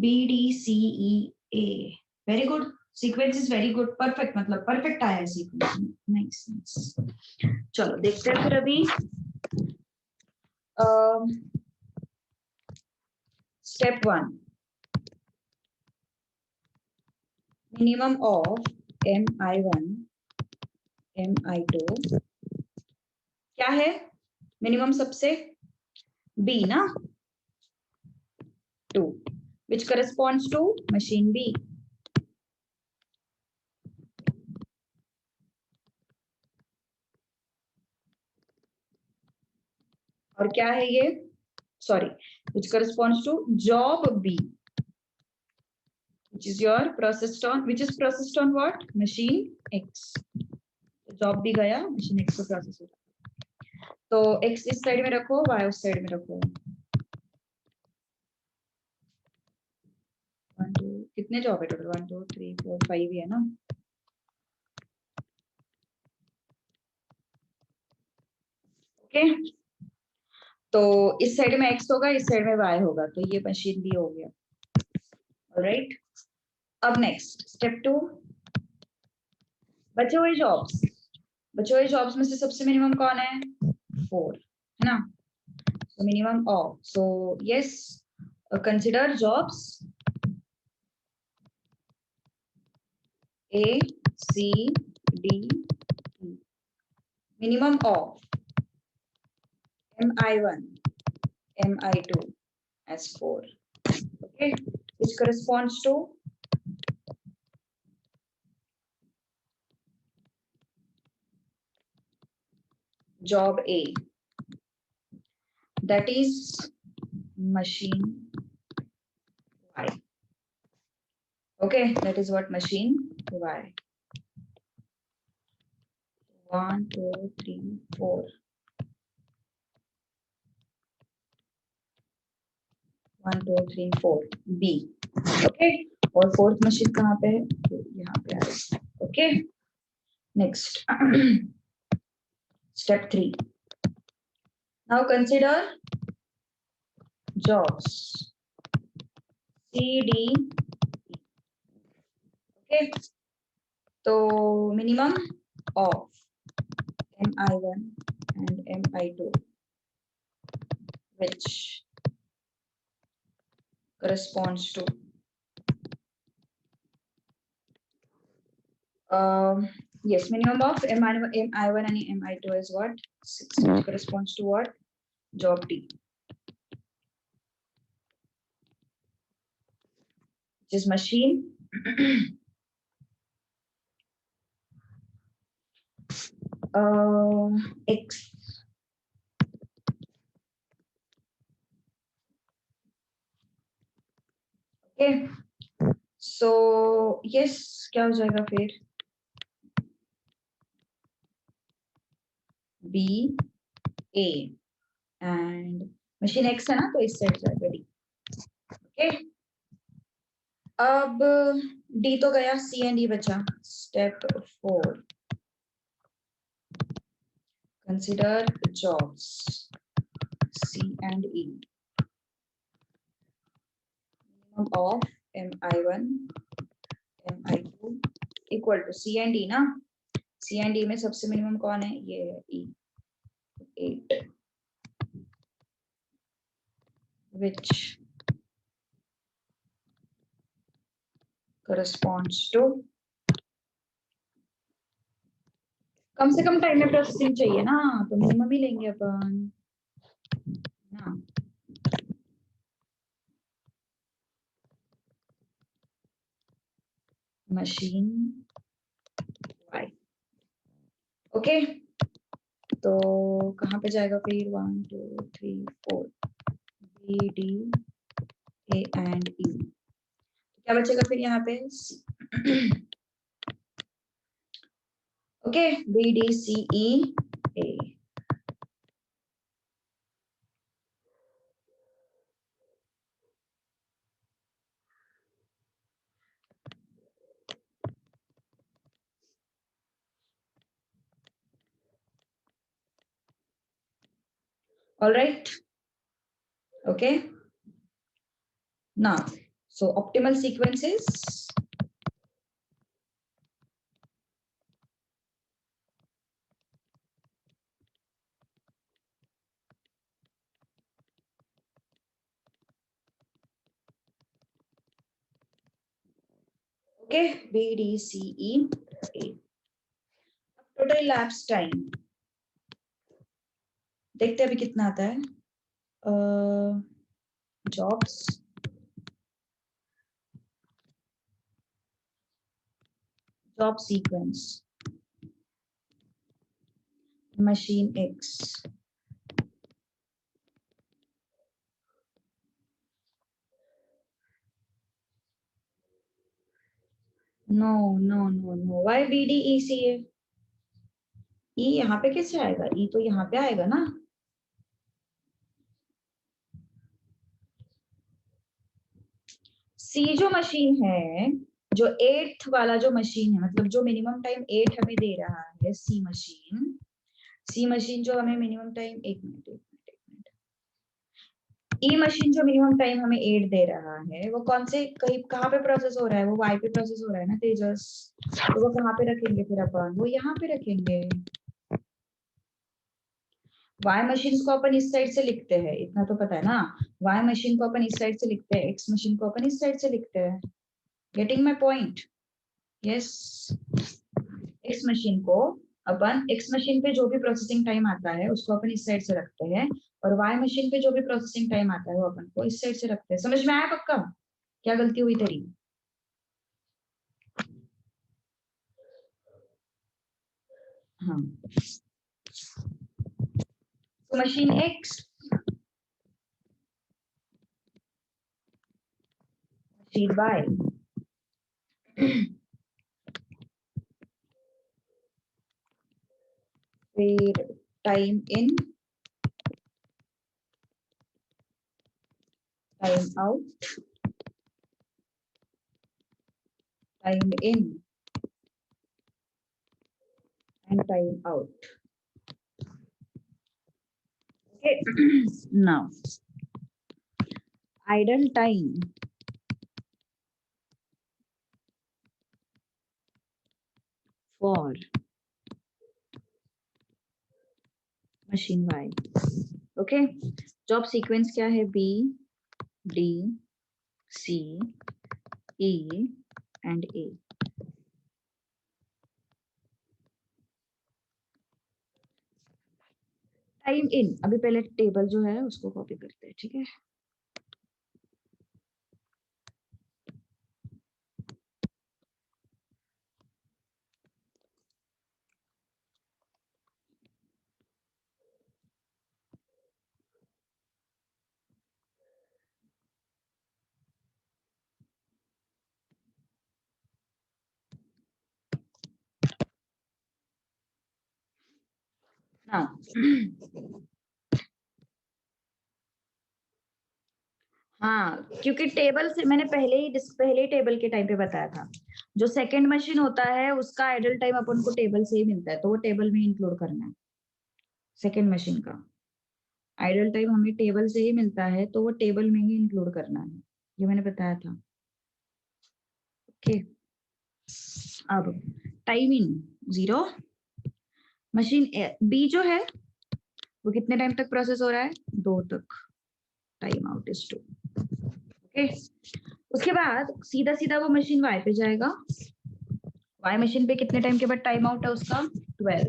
B D C E A. Very good. Sequence is very good. Perfect. मतलब perfect आया है sequence. Makes sense. चलो देखते हैं फिर अभी. Step 1. Minimum of MI1, MI2. क्या है मिनिमम सबसे? B ना, 2, which corresponds to machine B. और क्या है ये? Sorry, which corresponds to job B, which is your processed on, which is processed on what? Machine X. Job भी गया, मशीन X को प्रोसेस हो रहा. तो X इस साइड में रखो, Y उस साइड में रखो. 1 2 कितने जॉब है टोटल? 1 2 3 4 5 ही है ना. ओके, तो इस साइड में X होगा, इस साइड में Y होगा, तो ये मशीन भी हो गया. ऑलराइट, अब नेक्स्ट स्टेप 2. बचे हुए जॉब्स, बचे हुए जॉब्स में से सबसे मिनिमम कौन है? 4 है ना. So minimum of, so yes, consider jobs A, C, D, E. Minimum of MI1, MI2 as 4. Okay, which corresponds to job A. That is machine Y. Okay, that is what machine Y. 1 2 3 4. 1 2 3 4 B. Okay, और fourth machine कहाँ पे है? यहाँ पे है. Okay, next. Step 3. Now consider jobs C, D, E. Okay, so minimum of MI1 and MI2, which corresponds to yes, minimum of MI1 and MI2 is what? 6, which corresponds to what? Job D, which is machine X. Okay, so yes, क्या हो जाएगा फिर? B A and machine X है ना, तो इस side जाएगा D. Okay, अब D तो गया, C and E बचा. Step 4. Consider jobs C and E. Minimum of MI1, MI2 equal to C and E ना. C and E में सबसे मिनिमम कौन है? ये है E, 8, which corresponds to, कम से कम टाइम में प्रोसेसिंग चाहिए ना, तो मिनिमम ही लेंगे अपन ना. Machine Y. ओके, तो कहाँ पे जाएगा फिर? 1 2 3 4 B D A and E. क्या बचेगा फिर यहाँ पे? Okay, B D C E A. All right. Okay. Now, So optimal sequence is okay, B, D, C, E, A. Total elapsed time देखते हैं अभी कितना आता है. Jobs job sequence machine X. No, no, no, no. Why B, D, E, C, A? E यहाँ पे कैसे आएगा? E तो यहाँ पे आएगा ना. C जो मशीन है, जो 8th वाला जो मशीन है, मतलब जो मिनिमम टाइम 8 हमें दे रहा है, सी मशीन जो हमें मिनिमम टाइम, एक मिनट, ई मशीन जो मिनिमम टाइम हमें 8 दे रहा है, वो कौन से कहीं कहाँ पे प्रोसेस हो रहा है? वो वाई पे प्रोसेस हो रहा है ना तेजस. तो वो कहाँ पे रखेंगे फिर अपन? वो यहाँ पे रखेंगे. वाई मशीन को अपन इस साइड से लिखते हैं, इतना तो पता है ना. वाई मशीन को अपन इस साइड से लिखते हैं, एक्स मशीन को अपन इस साइड से लिखते हैं. Getting my point? Yes. X machine को अपन, एक्स मशीन पे जो भी प्रोसेसिंग टाइम आता है उसको अपन इस साइड से रखते हैं, और वाई मशीन पे जो भी प्रोसेसिंग टाइम आता है वो अपन को इस साइड से रखते हैं. समझ में आया पक्का? क्या गलती हुई तेरी? हाँ. तो मशीन एक्स, मशीन वाई, फिर time in, time out, time in and time out. Okay. Now, idle time for machine Y. Okay. Job sequence क्या है? B, D, C, E and A. Time in, अभी पहले table जो है उसको copy करते हैं, ठीक है. Now, हाँ, क्योंकि टेबल से मैंने पहले ही टेबल के टाइम पे बताया था, जो सेकंड मशीन होता है उसका आइडल टाइम अपन को टेबल से ही मिलता है, तो वो टेबल में इंक्लूड करना है. सेकंड मशीन का आइडल टाइम हमें टेबल से ही मिलता है, तो वो टेबल में ही इंक्लूड करना है, ये मैंने बताया था. ओके. अब टाइम इन 0, मशीन बी जो है वो कितने टाइम तक प्रोसेस हो रहा है? 2 तक. Time out is 2. ओके. उसके बाद सीधा सीधा वो मशीन वाई पे जाएगा. वाई मशीन पे कितने टाइम के बाद टाइम आउट है उसका? 12,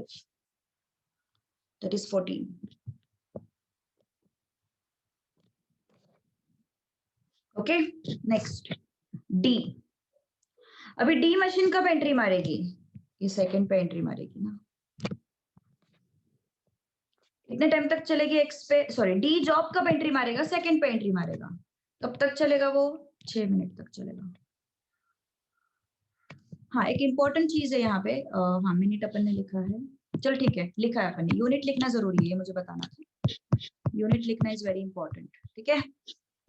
that is 14. Okay. Next D. अभी डी मशीन कब एंट्री मारेगी? ये सेकंड पे एंट्री मारेगी ना. कितने टाइम तक चलेगी एक्स पे, सॉरी डी जॉब कब एंट्री मारेगा? सेकंड पे एंट्री मारेगा. कब तक चलेगा वो? 6 मिनट तक चलेगा. हाँ, एक इंपॉर्टेंट चीज है यहाँ पे. हाँ, मिनट अपन ने लिखा है. चल ठीक है, लिखा है अपन ने. यूनिट लिखना जरूरी है, मुझे बताना था. यूनिट लिखना इज वेरी इंपॉर्टेंट. ठीक है.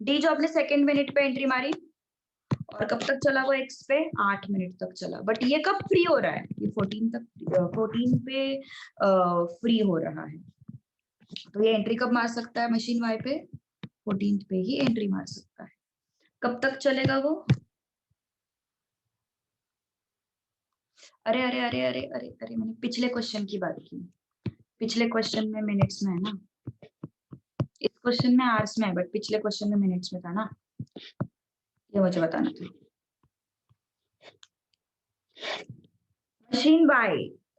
डी जॉब ने सेकंड मिनट पे एंट्री मारी, और कब तक चला वो एक्स पे? 8 मिनट तक चला. बट ये कब फ्री हो रहा है? ये 14 तक, 14 पे फ्री हो रहा है. तो ये एंट्री कब मार सकता है मशीन वाई पे? 14 पे ही एंट्री मार सकता है. कब तक चलेगा वो? अरे अरे अरे अरे अरे अरे, मैंने पिछले क्वेश्चन की बात की। पिछले क्वेश्चन में मिनट्स में है ना, इस क्वेश्चन में आवर्स में है, बट पिछले क्वेश्चन में मिनट्स में था ना, ये मुझे बताना था।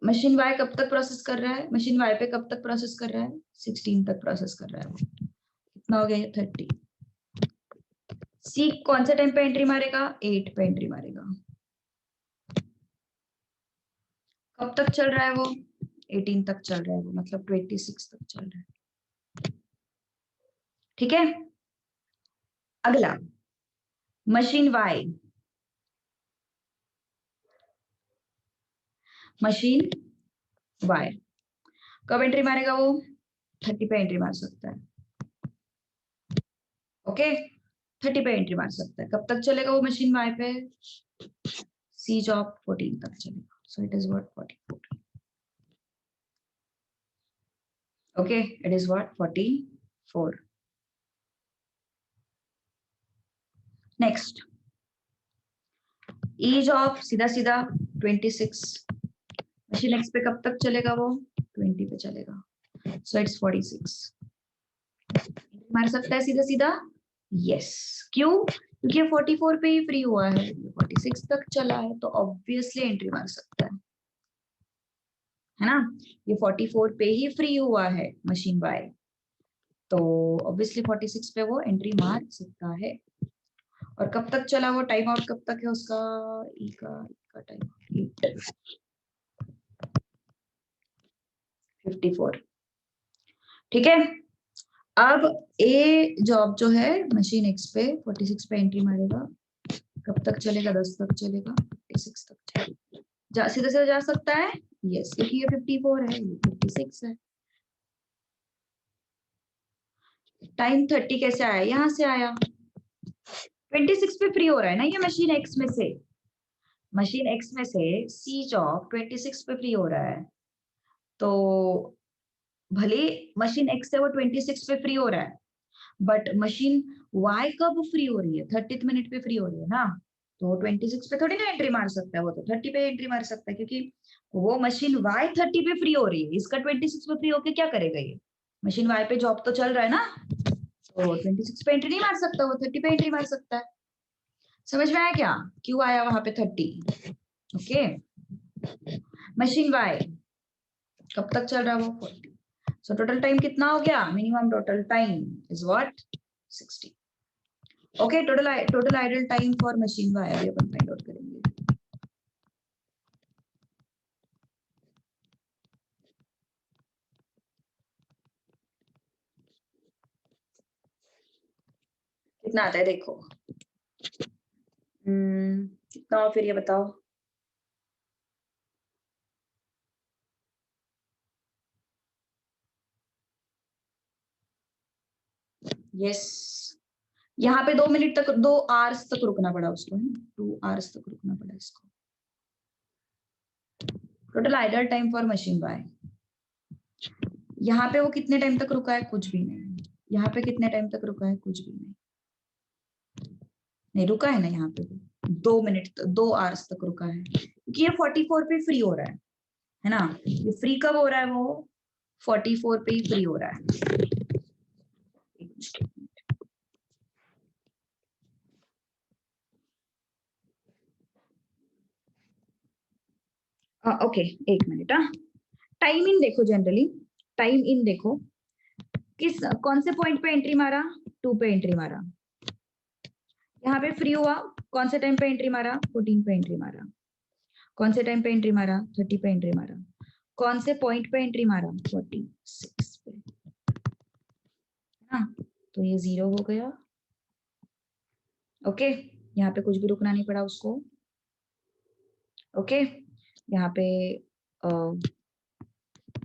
मशीन वाई कब तक प्रोसेस कर रहा है? मशीन वाई पे कब तक प्रोसेस कर रहा है? 16 तक प्रोसेस कर रहा है वो। कितना हो गया ये? 30। सी कौन से टाइम पे एंट्री मारेगा? 8 पे एंट्री मारेगा। कब तक चल रहा है वो? 18 तक चल रहा है वो, मतलब 26 तक चल रहा है। ठीक है, अगला मशीन वाई। मशीन वाई कब एंट्री मारेगा वो? 30 पे एंट्री मार सकता है। ओके, 30 पे एंट्री मार सकता है। कब तक चलेगा वो मशीन वाई पे? सी जॉब 14 तक चलेगा, so it is what 44। Okay, it is what 44। Next, E job सीधा सीधा 26। मशीन एक्स पे कब तक चलेगा वो? 20 पे चलेगा, सो इट्स 46। मार सकता है सीधा सीधा? यस। क्यों? क्योंकि ये 44 पे ही फ्री हुआ है, 46 तक चला है, तो ऑब्वियसली एंट्री मार सकता है ना। ये 44 पे ही फ्री हुआ है मशीन वाई, तो ऑब्वियसली 46 पे वो एंट्री मार सकता है। और कब तक चला वो? टाइम आउट कब तक है उसका? ई का टाइम 54। ठीक है, अब ए जॉब जो है मशीन एक्स पे 46 पे एंट्री मारेगा। कब तक चलेगा? 10 तक चलेगा, 56 तक चलेगा। सीधा सीधा जा सकता है? यस, क्योंकि ये 54 है, ये 56 है। टाइम 30 कैसे आया? यहां से आया, 26 पे फ्री हो रहा है ना ये मशीन एक्स में से। मशीन एक्स में से सी जॉब 26 पे फ्री हो रहा है, तो भले मशीन एक्स से वो 26 पे फ्री हो रहा है, बट मशीन वाई कब फ्री हो रही है? 30 मिनट पे फ्री हो रही है ना, तो 26 पे थोड़ी ना एंट्री मार सकता है वो, तो 30 पे एंट्री मार सकता है, क्योंकि वो मशीन वाई 30 पे फ्री हो रही है। इसका 26 पे फ्री होके क्या करेगा? ये मशीन वाई पे जॉब तो चल रहा है ना, तो 26 पे एंट्री नहीं मार सकता, वो 30 पे एंट्री मार सकता है। समझ में आया क्या क्यों आया वहां पे 30? ओके, मशीन वाई कब तक चल रहा है वो? 40। सो टोटल टाइम कितना हो गया? Minimum total time is what? 60। Okay, total idle time for machine Y अभी अपन फाइंड आउट करेंगे। कितना आता है देखो। कितना हो फिर ये बताओ। यस, यहाँ पे 2 मिनट तक, 2 आवर्स तक रुकना पड़ा उसको, है 2 आवर्स तक रुकना पड़ा इसको। Total idle time for machine Y, यहाँ पे वो कितने टाइम तक रुका है? कुछ भी नहीं। यहाँ पे कितने टाइम तक रुका है? कुछ भी नहीं, नहीं रुका है ना यहाँ पे। 2 मिनट तक, 2 आवर्स तक रुका है, क्योंकि ये 44 पे फ्री हो रहा है ना। ये फ्री कब हो रहा है? वो 44 पे ही फ्री हो रहा है। ओके, एक मिनट। टाइम इन देखो, जनरली टाइम इन देखो, किस कौन से पॉइंट पे एंट्री मारा? 2 पे एंट्री मारा। यहाँ पे फ्री हुआ, कौन से टाइम पे एंट्री मारा? 14 पे एंट्री मारा। कौन से टाइम पे एंट्री मारा? 30 पे एंट्री मारा। कौन से पॉइंट पे एंट्री मारा? 46 पे। हाँ, तो ये 0 हो गया। ओके, यहाँ पे कुछ भी रुकना नहीं पड़ा उसको। ओके, यहाँ पे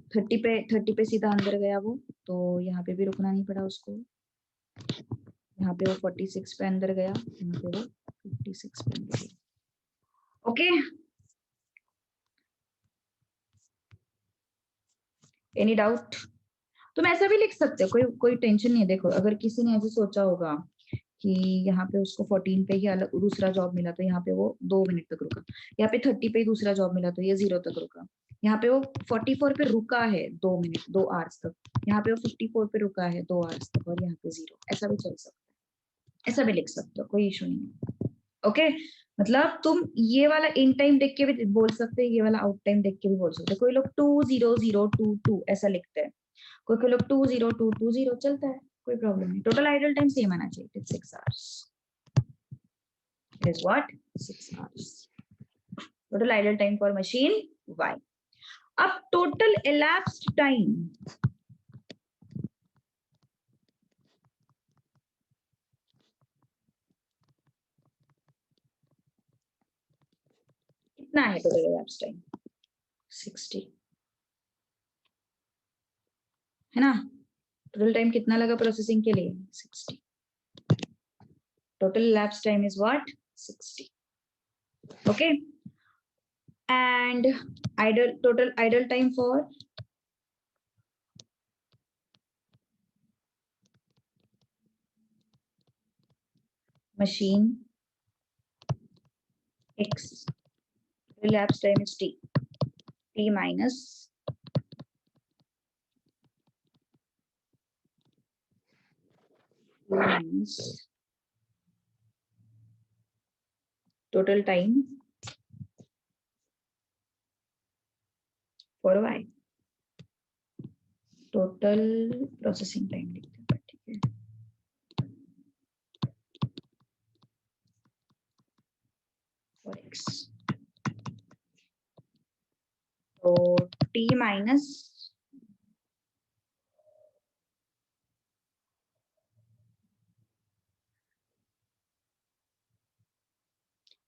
30 पे सीधा अंदर गया वो, तो यहाँ पे भी रुकना नहीं पड़ा उसको। यहाँ पे वो 46 पे अंदर गया, यहाँ पे वो 56 पे अंदर गया। Okay, any doubt? तुम ऐसा भी लिख सकते हो, कोई कोई टेंशन नहीं है। देखो, अगर किसी ने ऐसे सोचा होगा कि यहाँ पे उसको 14 पे ही अलग दूसरा जॉब मिला तो यहाँ पे वो 2 मिनट तक रुका, यहाँ पे 30 पे ही दूसरा जॉब मिला तो ये 0 तक रुका, यहाँ पे वो 44 पे रुका है 2 मिनट 2 आवर्स तक, यहाँ पे वो 54 पे रुका है 2 आवर्स तक, और यहाँ पे 0, ऐसा भी चल सकता है, ऐसा भी लिख सकते हो, कोई इशू नहीं है। ओके, मतलब तुम ये वाला इन टाइम देख के भी बोल सकते हो, ये वाला आउट टाइम देख के भी बोल सकते हो। कोई लोग 2002 ऐसा लिखते हैं, कोई कोई लोग 202220 चलता है, कोई प्रॉब्लम नहीं। टोटल आइडल टाइम सेम आना चाहिए, it's 6 hours. It is what 6 hours total idle time for machine y। अब टोटल elapsed टाइम, कितना है टोटल elapsed टाइम 60 है ना। टोटल टाइम कितना लगा प्रोसेसिंग के लिए 60। Total elapsed time is what 60। Okay, and total idle time for machine x, elapsed time is t minus total time for y, total processing time लिखते हैं, ठीक है, for x, तो t minus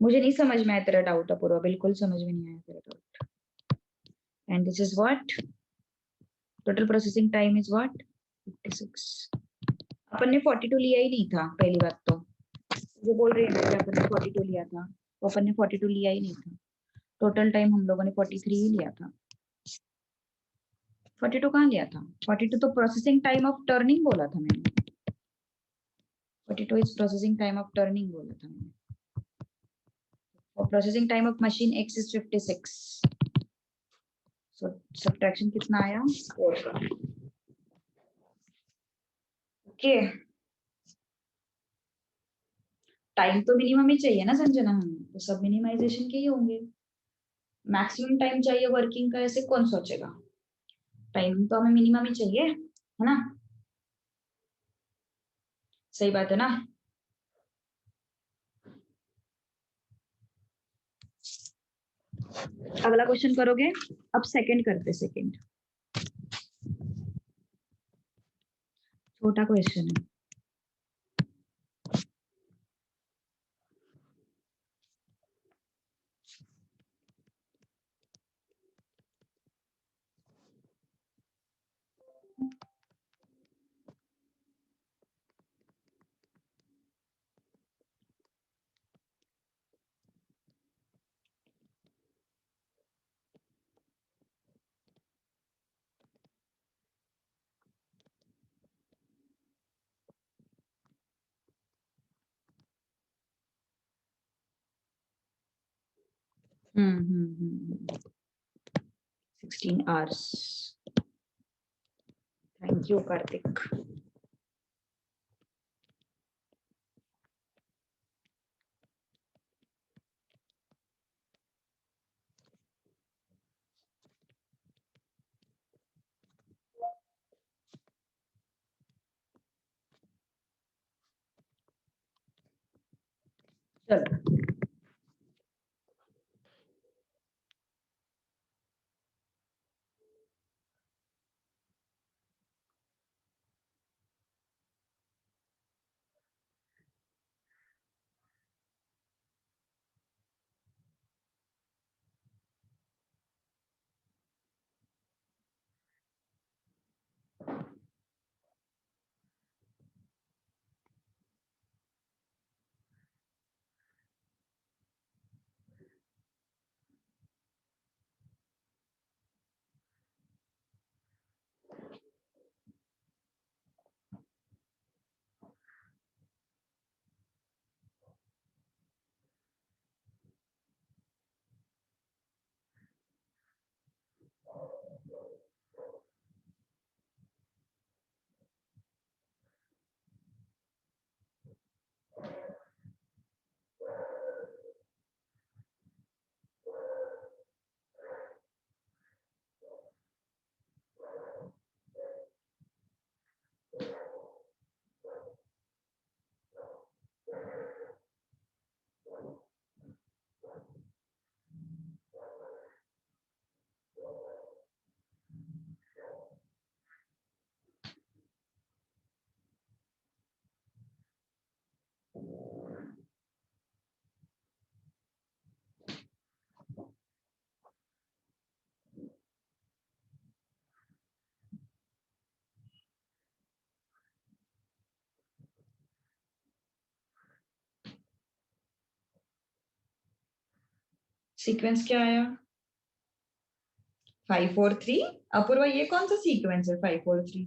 मुझे नहीं समझ में आया तेरा डाउट अपूर्वा, बिल्कुल समझ में नहीं आया तेरा doubt. And this is what total processing time is what 56। अपन ने 42 लिया ही नहीं था पहली बात तो, जो बोल रही है कि अपन ने 42 लिया था, तो अपन ने 42 लिया ही नहीं था। टोटल टाइम हम लोगों ने 43 ही लिया था, 42 कहाँ लिया था, 42 तो प्रोसेसिंग टाइम ऑफ टर्निंग बोला था मैंने, 42 is processing time of turning बोला था मैंने, और processing time of machine x is 56, so subtraction कितना आया 4 का। ओके, टाइम तो मिनिमम ही चाहिए ना संजना, हमें तो सब मिनिमाइजेशन के ही होंगे, मैक्सिमम टाइम चाहिए वर्किंग का, ऐसे कौन सोचेगा, टाइम तो हमें मिनिमम ही चाहिए, है ना, सही बात है ना। अगला क्वेश्चन करोगे, अब सेकंड करते, सेकंड छोटा क्वेश्चन है। हम्म 16 आवर्स, थैंक यू कार्तिक। चलो सीक्वेंस क्या आया? 5 4 3। अपूर्वा ये कौन सा सीक्वेंस है 5 4 3?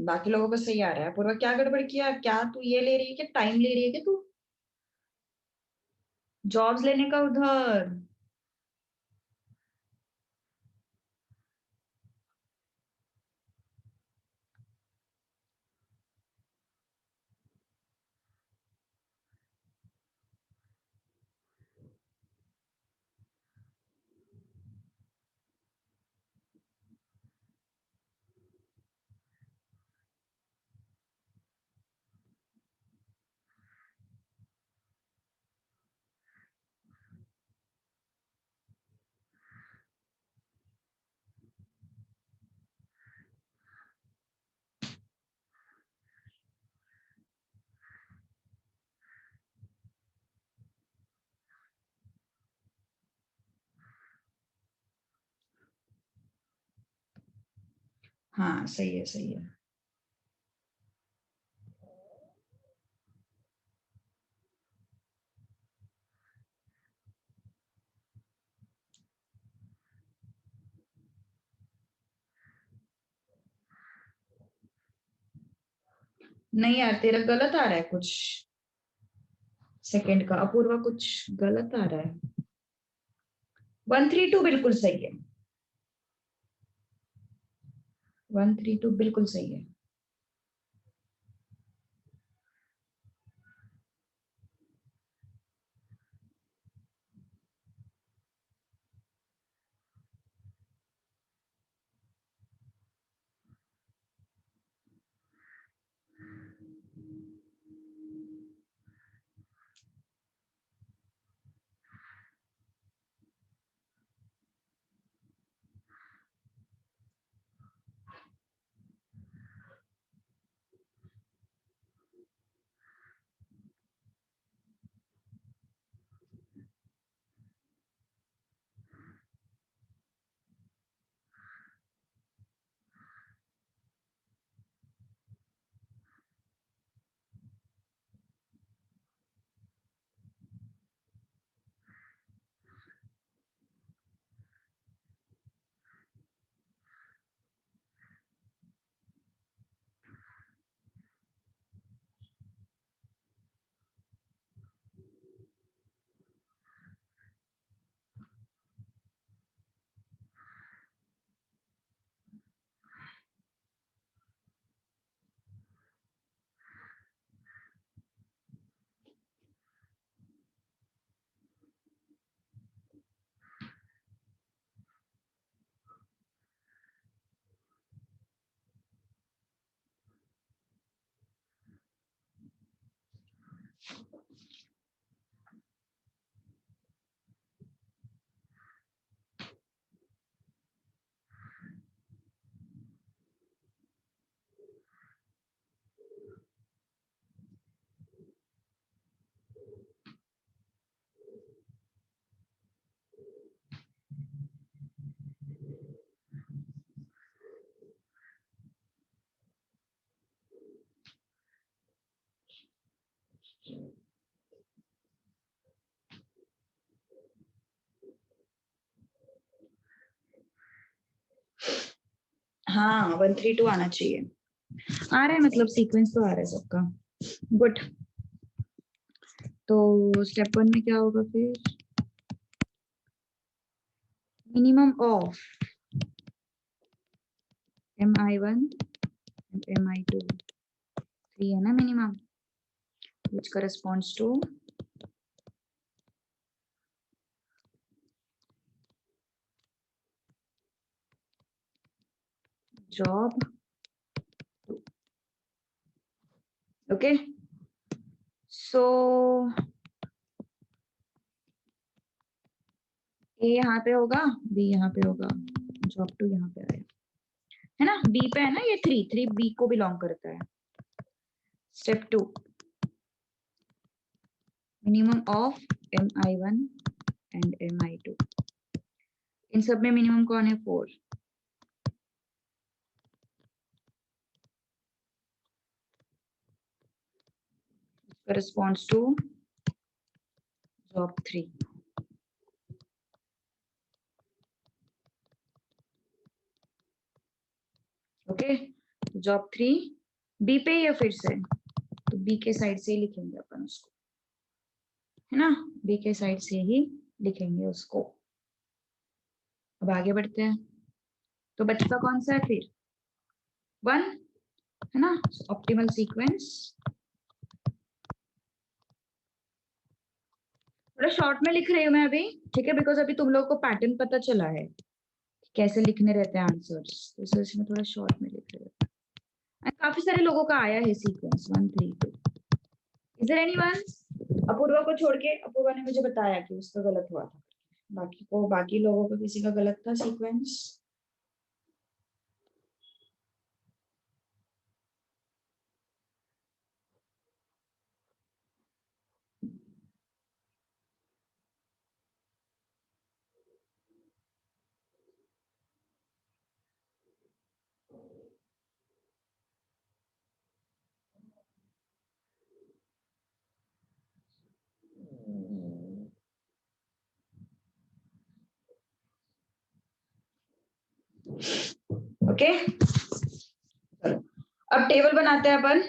बाकी लोगों को सही आ रहा है। अपूर्वा क्या गड़बड़ किया? क्या तू ये ले रही है? क्या टाइम ले रही है? क्या तू जॉब्स लेने का उधर? हाँ सही है, सही है। नहीं यार, तेरा गलत आ रहा है कुछ। सेकंड का अपूर्वा कुछ गलत आ रहा है। 1 3 2 बिल्कुल सही है। 1 3 2 बिल्कुल सही है। हाँ 1 3 2 आना चाहिए। आ रहा है, मतलब सीक्वेंस तो आ रहा है सबका। गुड। तो स्टेप 1 में क्या होगा फिर? Minimum of mi1 and mi2, 3 है ना minimum, which corresponds to job 2. Okay, so A यहाँ पे होगा, B यहाँ पे होगा, job 2 यहाँ पे आया है ना। B पे है ना ये 3 B को बिलोंग करता है। Step 2, minimum of mi1 and mi2। इन सब में मिनिमम कौन है? 4। corresponds to job 3. Okay, job 3 B पे ही है फिर से, तो बी के साइड से ही लिखेंगे अपन उसको, है ना, बी के साइड से ही लिखेंगे उसको। अब आगे बढ़ते हैं, तो बचता कौन सा है फिर 1, है ना, ऑप्टिमल सीक्वेंस। थोड़ा शॉर्ट में लिख रही हूँ मैं अभी, ठीक है, बिकॉज अभी तुम लोगों को पैटर्न पता चला है कैसे लिखने रहते हैं आंसर्स, तो इसमें थोड़ा शॉर्ट में लिख रहे हैं। काफी सारे लोगों का आया है sequence 1 3 2। Is there anyone? Apoorva को छोड़ के, अपूर्वा ने मुझे बताया कि उसका गलत हुआ था, बाकी लोगों का किसी का गलत था सीक्वेंस। ओके, अब टेबल बनाते हैं अपन।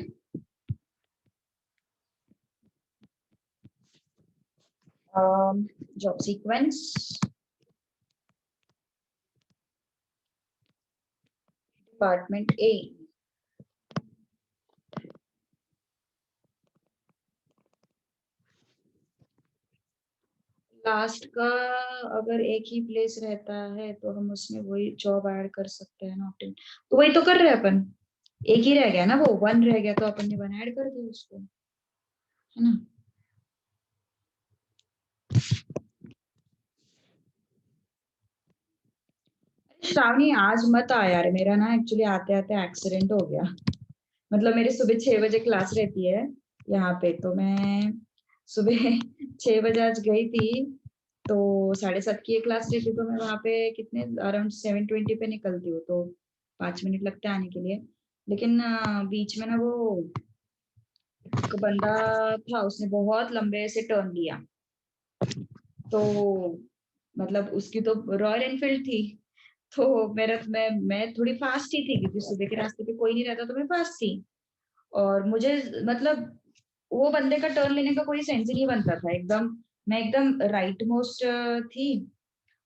Job sequence, department A, last का अगर एक ही प्लेस रहता है तो हम उसमें वही जॉब ऐड कर सकते हैं ना, तो वही तो कर रहे हैं अपन, एक ही रह गया ना, वो 1 रह गया तो अपन ने 1 ऐड कर दिया उसको, है ना। श्रावणी आज मत आ यार, मेरा ना एक्चुअली आते आते एक्सीडेंट हो गया। मतलब मेरी सुबह 6 बजे क्लास रहती है यहाँ पे, तो मैं सुबह 6 बजे आज गई थी, तो 7:30 की क्लास रहती, तो मैं वहां पे कितने अराउंड 7:20 पे निकलती हूँ, तो 5 मिनट लगते हैं आने के लिए। लेकिन बीच में ना वो एक बंदा था, उसने बहुत लंबे से टर्न लिया, तो मतलब उसकी तो रॉयल एनफील्ड थी, तो मैं थोड़ी फास्ट ही थी, क्योंकि सुबह के रास्ते पे कोई नहीं रहता, तो मैं फास्ट थी। और मुझे मतलब वो बंदे का टर्न लेने का कोई सेंस ही नहीं बनता था एकदम। मैं एकदम राइट मोस्ट थी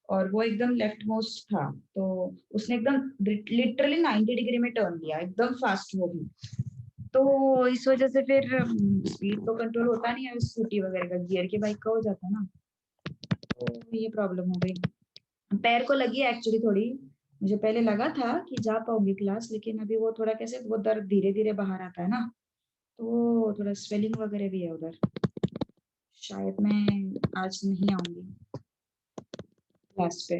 और वो एकदम लेफ्ट मोस्ट था, तो उसने एकदम लिटरली 90 डिग्री में टर्न लिया, एकदम फास्ट वो भी। तो इस वजह से फिर स्पीड तो कंट्रोल होता नहीं है स्कूटी वगैरह का, गियर की बाइक का हो जाता है ना, तो ये प्रॉब्लम हो गई। पैर को लगी एक्चुअली थोड़ी, मुझे पहले लगा था कि जा पाऊंगी क्लास, लेकिन अभी वो थोड़ा कैसे वो दर्द धीरे धीरे बाहर आता है ना, तो थोड़ा स्वेलिंग वगैरह भी है उधर। शायद मैं आज नहीं आऊंगी क्लास पे,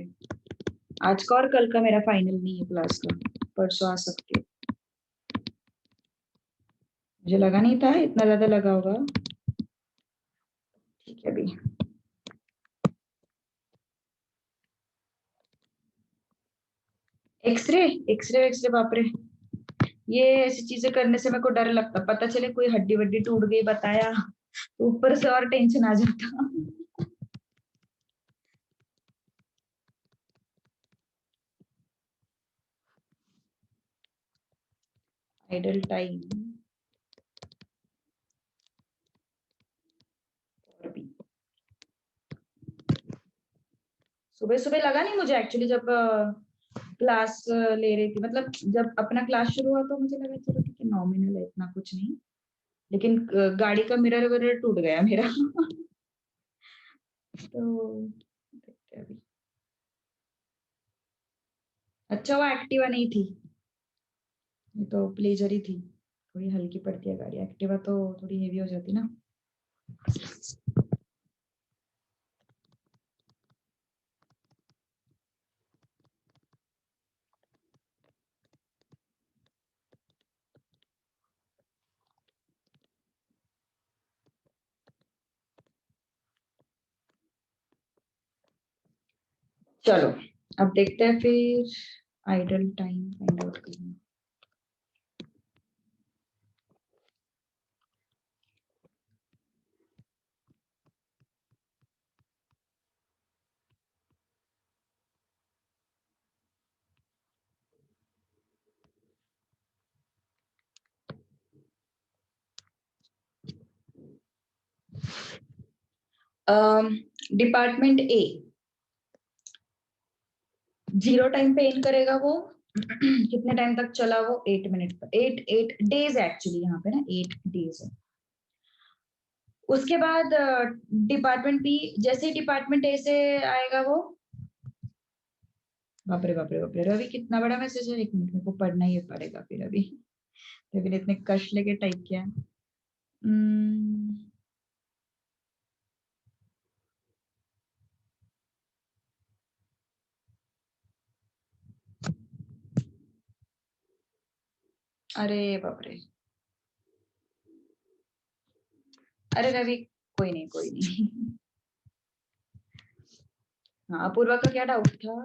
आज का और कल का मेरा फाइनल नहीं है क्लास का, परसों आ सकती हूँ। मुझे लगा नहीं था इतना ज्यादा लगा होगा। ठीक है अभी एक्सरे, एक्सरे एक्सरे बाप रे, ये ऐसी चीजें करने से मेरे को डर लगता, पता चले कोई हड्डी वड्डी टूट गई बताया तो ऊपर से और टेंशन आ जाता। आइडल टाइम और भी सुबह सुबह लगा नहीं मुझे एक्चुअली, जब क्लास ले रही थी, मतलब जब अपना क्लास शुरू हुआ तो मुझे लगा चलो ठीक है नॉमिनल है, इतना कुछ नहीं, लेकिन गाड़ी का मिरर वगैरह टूट गया मेरा तो देखते हैं अभी। अच्छा वो एक्टिवा नहीं थी, ये तो प्लेजर ही थी, थोड़ी हल्की पड़ती है गाड़ी, एक्टिवा तो थोड़ी हेवी हो जाती ना। चलो अब देखते हैं फिर आइडल टाइम फाइंड आउट करना। डिपार्टमेंट ए 0 टाइम पे एंड करेगा वो कितने टाइम तक चला वो 8 मिनट पर 8 डेज एक्चुअली यहाँ पे ना 8 डेज है। उसके बाद डिपार्टमेंट बी जैसे ही डिपार्टमेंट ए से आएगा वो बाप रे बाप रे बाप रे रवि कितना बड़ा मैसेज है 1 मिनट मेरे को पढ़ना ही पड़ेगा फिर अभी रवि ने इतने कष्ट लेके टाइप किया है। अरे बाप रे अरे रवि कोई नहीं कोई नहीं हाँ अपूर्वा का क्या डाउट था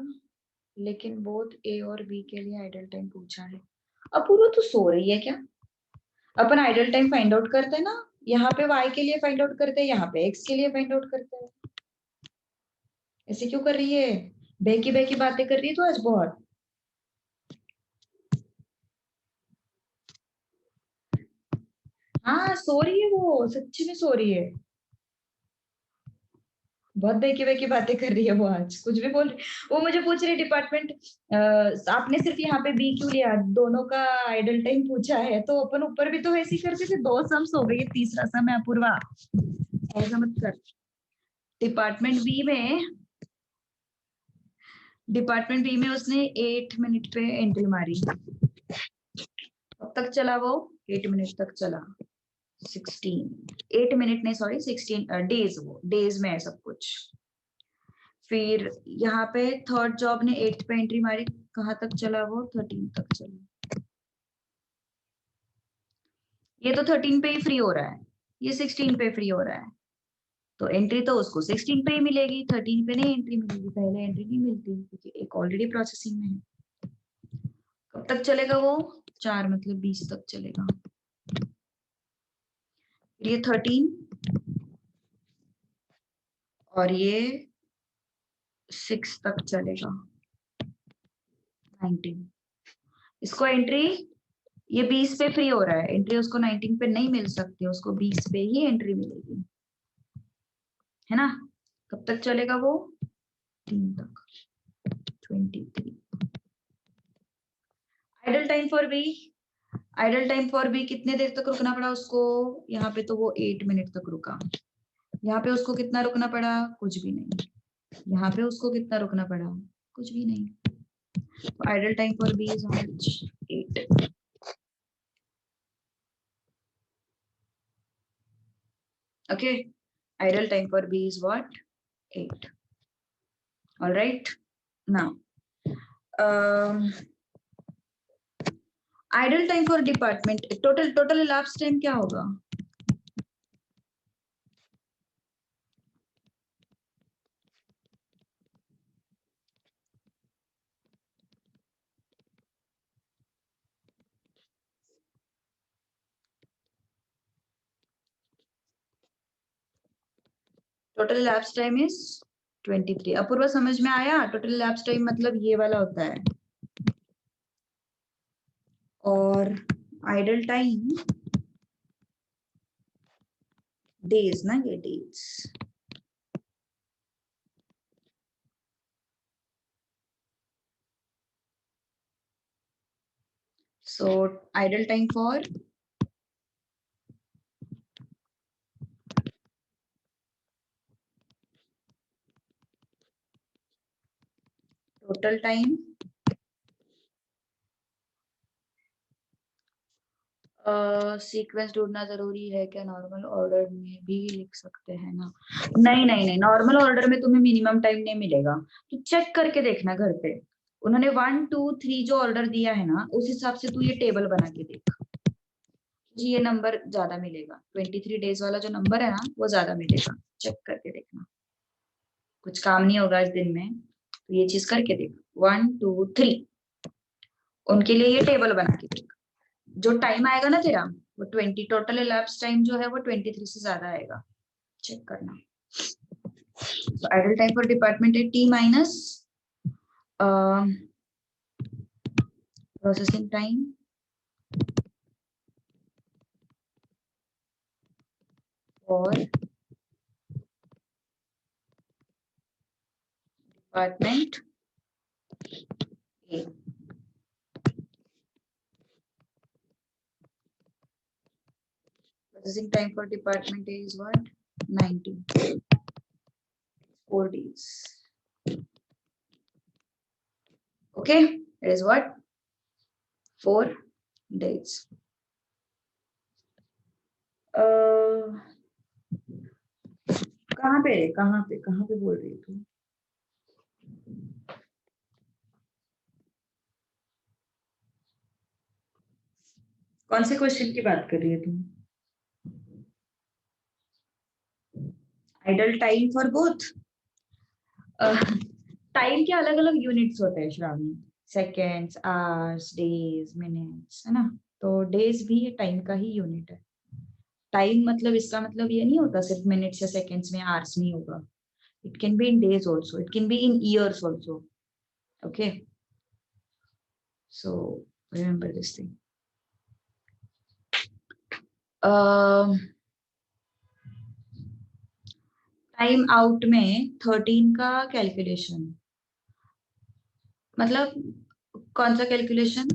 लेकिन बोथ ए और बी के लिए आइडल टाइम पूछा है। अपूर्वा तो सो रही है क्या? अपन आइडल टाइम फाइंड आउट करते हैं ना यहाँ पे y के लिए फाइंड आउट करते हैं यहाँ पे x के लिए फाइंड आउट करते हैं। ऐसे क्यों कर रही है? बेकी बेकी बातें कर रही है तो आज बहुत। हाँ सो रही है वो सच्ची में सो रही है। बहुत बेकी बेकी बातें कर रही है वो आज कुछ भी बोल रही। वो मुझे पूछ रही डिपार्टमेंट आपने सिर्फ यहाँ पे बी क्यों लिया दोनों का आइडल टाइम पूछा है तो अपन ऊपर भी तो वैसे ही करते थे 2 सम्स हो गई तीसरा सम है अपूर्वा ऐसा मत कर। डिपार्टमेंट बी में डिपार्टमेंट बी में उसने 8 मिनट पे एंट्री मारी। कब तक चला वो 8 मिनट तक चला 16 8 मिनट नहीं सॉरी 16 डेज वो डेज में है सब कुछ। फिर यहाँ पे थर्ड जॉब ने 8 पे एंट्री मारी कहाँ तक चला वो 13 तक चला। ये तो 13 पे ही फ्री हो रहा है ये 16 पे फ्री हो रहा है तो एंट्री तो उसको 16 पे ही मिलेगी 13 पे नहीं एंट्री मिलेगी पहले एंट्री नहीं मिलती क्योंकि एक ऑलरेडी प्रोसेसिंग में है। कब तक चलेगा वो 4 मतलब 20 तक चलेगा। ये 13 और ये 6 तक चलेगा 19। इसको एंट्री ये 20 पे फ्री हो रहा है एंट्री उसको 19 पे नहीं मिल सकती उसको 20 पे ही एंट्री मिलेगी है ना। कब तक चलेगा वो 3 तक 23। Idle time for B idle time for B कितने देर तक रुकना पड़ा उसको यहाँ पे तो वो 8 मिनट तक रुका। यहाँ पे उसको कितना रुकना पड़ा कुछ भी नहीं। यहाँ पे उसको कितना रुकना पड़ा कुछ भी नहीं। Idle time for B is 8। Okay, idle time for B is what 8. All right, now idle time for department total elapsed time क्या होगा total elapsed time is 23। Apoorva समझ में आया टोटल elapsed टाइम मतलब ये वाला होता है और आइडल टाइम डेज ना ये days. So idol time for total time sequence ढूंढना जरूरी है क्या नॉर्मल ऑर्डर में भी लिख सकते हैं ना। नहीं नहीं नहीं नॉर्मल ऑर्डर में तुम्हें मिनिमम टाइम नहीं मिलेगा तो चेक करके देखना घर पे। उन्होंने 1 2 3 जो ऑर्डर दिया है ना उस हिसाब से तू ये टेबल बना के देख जी ये नंबर ज्यादा मिलेगा 23 डेज वाला जो नंबर है ना वो ज्यादा मिलेगा चेक करके देखना। कुछ काम नहीं होगा इस दिन में तो ये चीज करके देख 1 2 3 उनके लिए ये टेबल बना के देख। जो टाइम आएगा ना तेरा वो 20 टोटल elapsed टाइम जो है वो 23 से ज्यादा आएगा चेक करना। तो आइडल टाइम फॉर डिपार्टमेंट है टी माइनस प्रोसेसिंग टाइम और department A. Processing time for department A is what? 90. 4 days. Okay, it is what? 4 days. कहाँ पे बोल रही है तू? कौन से क्वेश्चन की बात कर रही है तुम? Idol time for both. Time के अलग अलग यूनिट्स होते हैं Shravani. Seconds, hours, days, minutes, है ना? तो डेज भी टाइम का ही यूनिट है. टाइम मतलब इसका मतलब ये नहीं होता सिर्फ मिनट्स या सेकेंड्स में, आवर्स नहीं होगा. It can be in days also, it can be in years also. Okay, so remember this thing. Time out में 13 का कैलकुलेशन मतलब कौन सा कैलकुलेशन?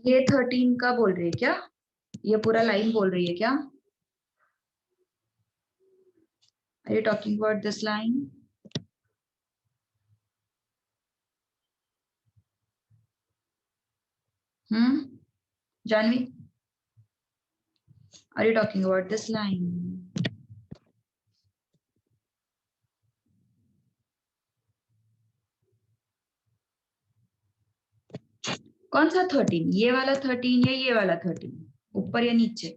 ये 13 का बोल रही है क्या? ये पूरा लाइन बोल रही है क्या? Are you talking about this line? Janvi, are you talking about this line? कौन सा 13? ये वाला 13 या ये वाला 13? ऊपर या नीचे?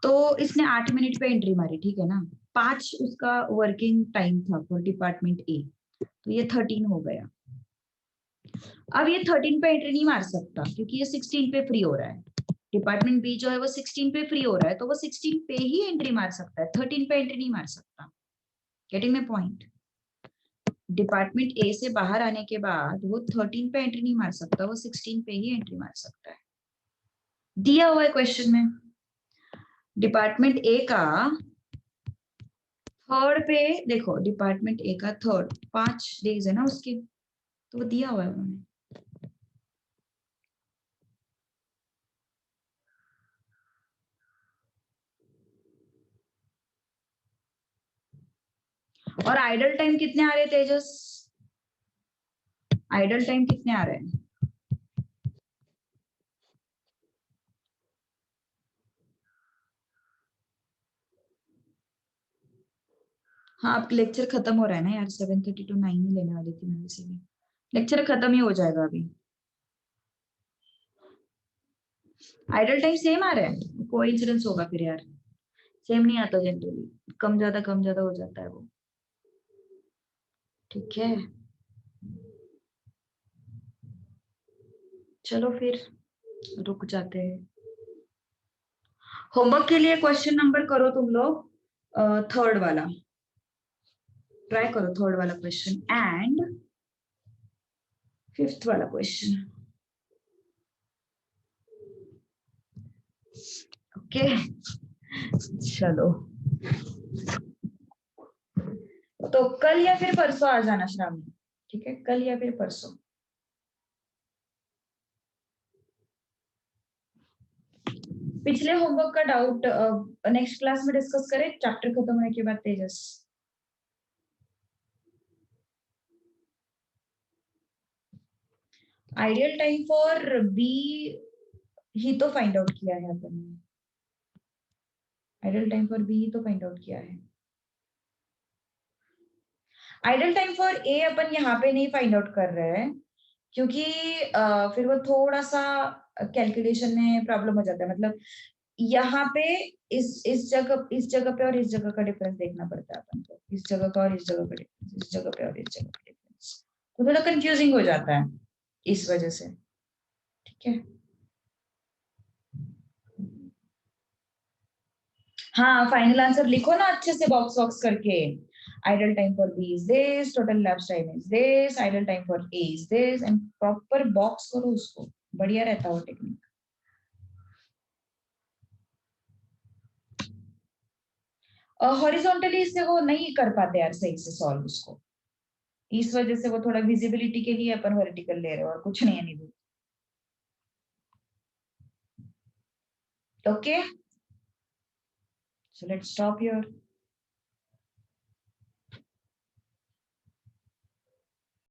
तो इसने 8 मिनट पे एंट्री मारी, ठीक है ना? 5 उसका वर्किंग टाइम था फॉर डिपार्टमेंट ए, तो ये 13 हो गया. अब ये 13 पे एंट्री नहीं मार सकता क्योंकि ये 16 पे फ्री हो रहा है. डिपार्टमेंट बी जो है वो 16 पे फ्री हो रहा है, तो वो 16 पे ही एंट्री मार सकता है, 13 पे एंट्री नहीं मार सकता. Getting my point? Department A से बाहर आने के बाद वो 13 पे एंट्री नहीं मार सकता, वो 16 पे ही एंट्री मार सकता है. दिया हुआ है क्वेश्चन में. डिपार्टमेंट ए का थर्ड पे देखो, डिपार्टमेंट ए का थर्ड 5 डेज है ना उसके, तो वो दिया हुआ है उन्होंने. और आइडल टाइम कितने आ रहे हैं तेजस? आइडल टाइम कितने आ रहे हैं? हाँ, अब लेक्चर खत्म हो रहा है ना यार. 7:30 to 9 ही लेने वाली थी मैं, वैसे भी लेक्चर खत्म ही हो जाएगा अभी. आइडल टाइम सेम आ रहा है? कोई इंसिडेंस होगा फिर यार. सेम नहीं आता जनरली, कम ज्यादा हो जाता है वो. ठीक है, चलो फिर रुक जाते हैं. होमवर्क के लिए क्वेश्चन नंबर करो तुम लोग, थर्ड वाला ट्राई करो, थर्ड वाला क्वेश्चन एंड फिफ्थ वाला क्वेश्चन. ओके, चलो. तो कल या फिर परसों आ जाना श्रावणी, ठीक है? कल या फिर परसों. पिछले होमवर्क का डाउट नेक्स्ट क्लास में डिस्कस करें, चैप्टर खत्म होने के बाद तेजस. आइडियल टाइम फॉर बी ही तो फाइंड आउट किया है अपन ने. आइडियल टाइम फॉर बी ही तो फाइंड आउट किया है. आइडल टाइम फॉर ए अपन यहाँ पे नहीं फाइंड आउट कर रहे हैं क्योंकि फिर वो थोड़ा सा कैलकुलेशन में प्रॉब्लम हो जाता है. मतलब यहाँ पे इस जगह पे और इस जगह का डिफरेंस देखना पड़ता है अपन को. इस जगह का और इस जगह का डिफरेंस, इस जगह पे और इस जगह का डिफरेंस, तो थोड़ा कंफ्यूजिंग हो जाता है इस वजह से. ठीक है, हाँ फाइनल आंसर लिखो ना अच्छे से बॉक्स वॉक्स करके. Idle time for B is this, total elapsed time is this, idle time for A is this, and proper box करो उसको. बढ़िया रहता है वो टेक्निक. हॉरिजॉन्टली से वो नहीं कर पाते यार सही से सॉल्व उसको, इस वजह से वो थोड़ा विजिबिलिटी के लिए अपन वर्टिकल ले रहे हो और कुछ नहीं है Nidhi. Okay, so let's stop here.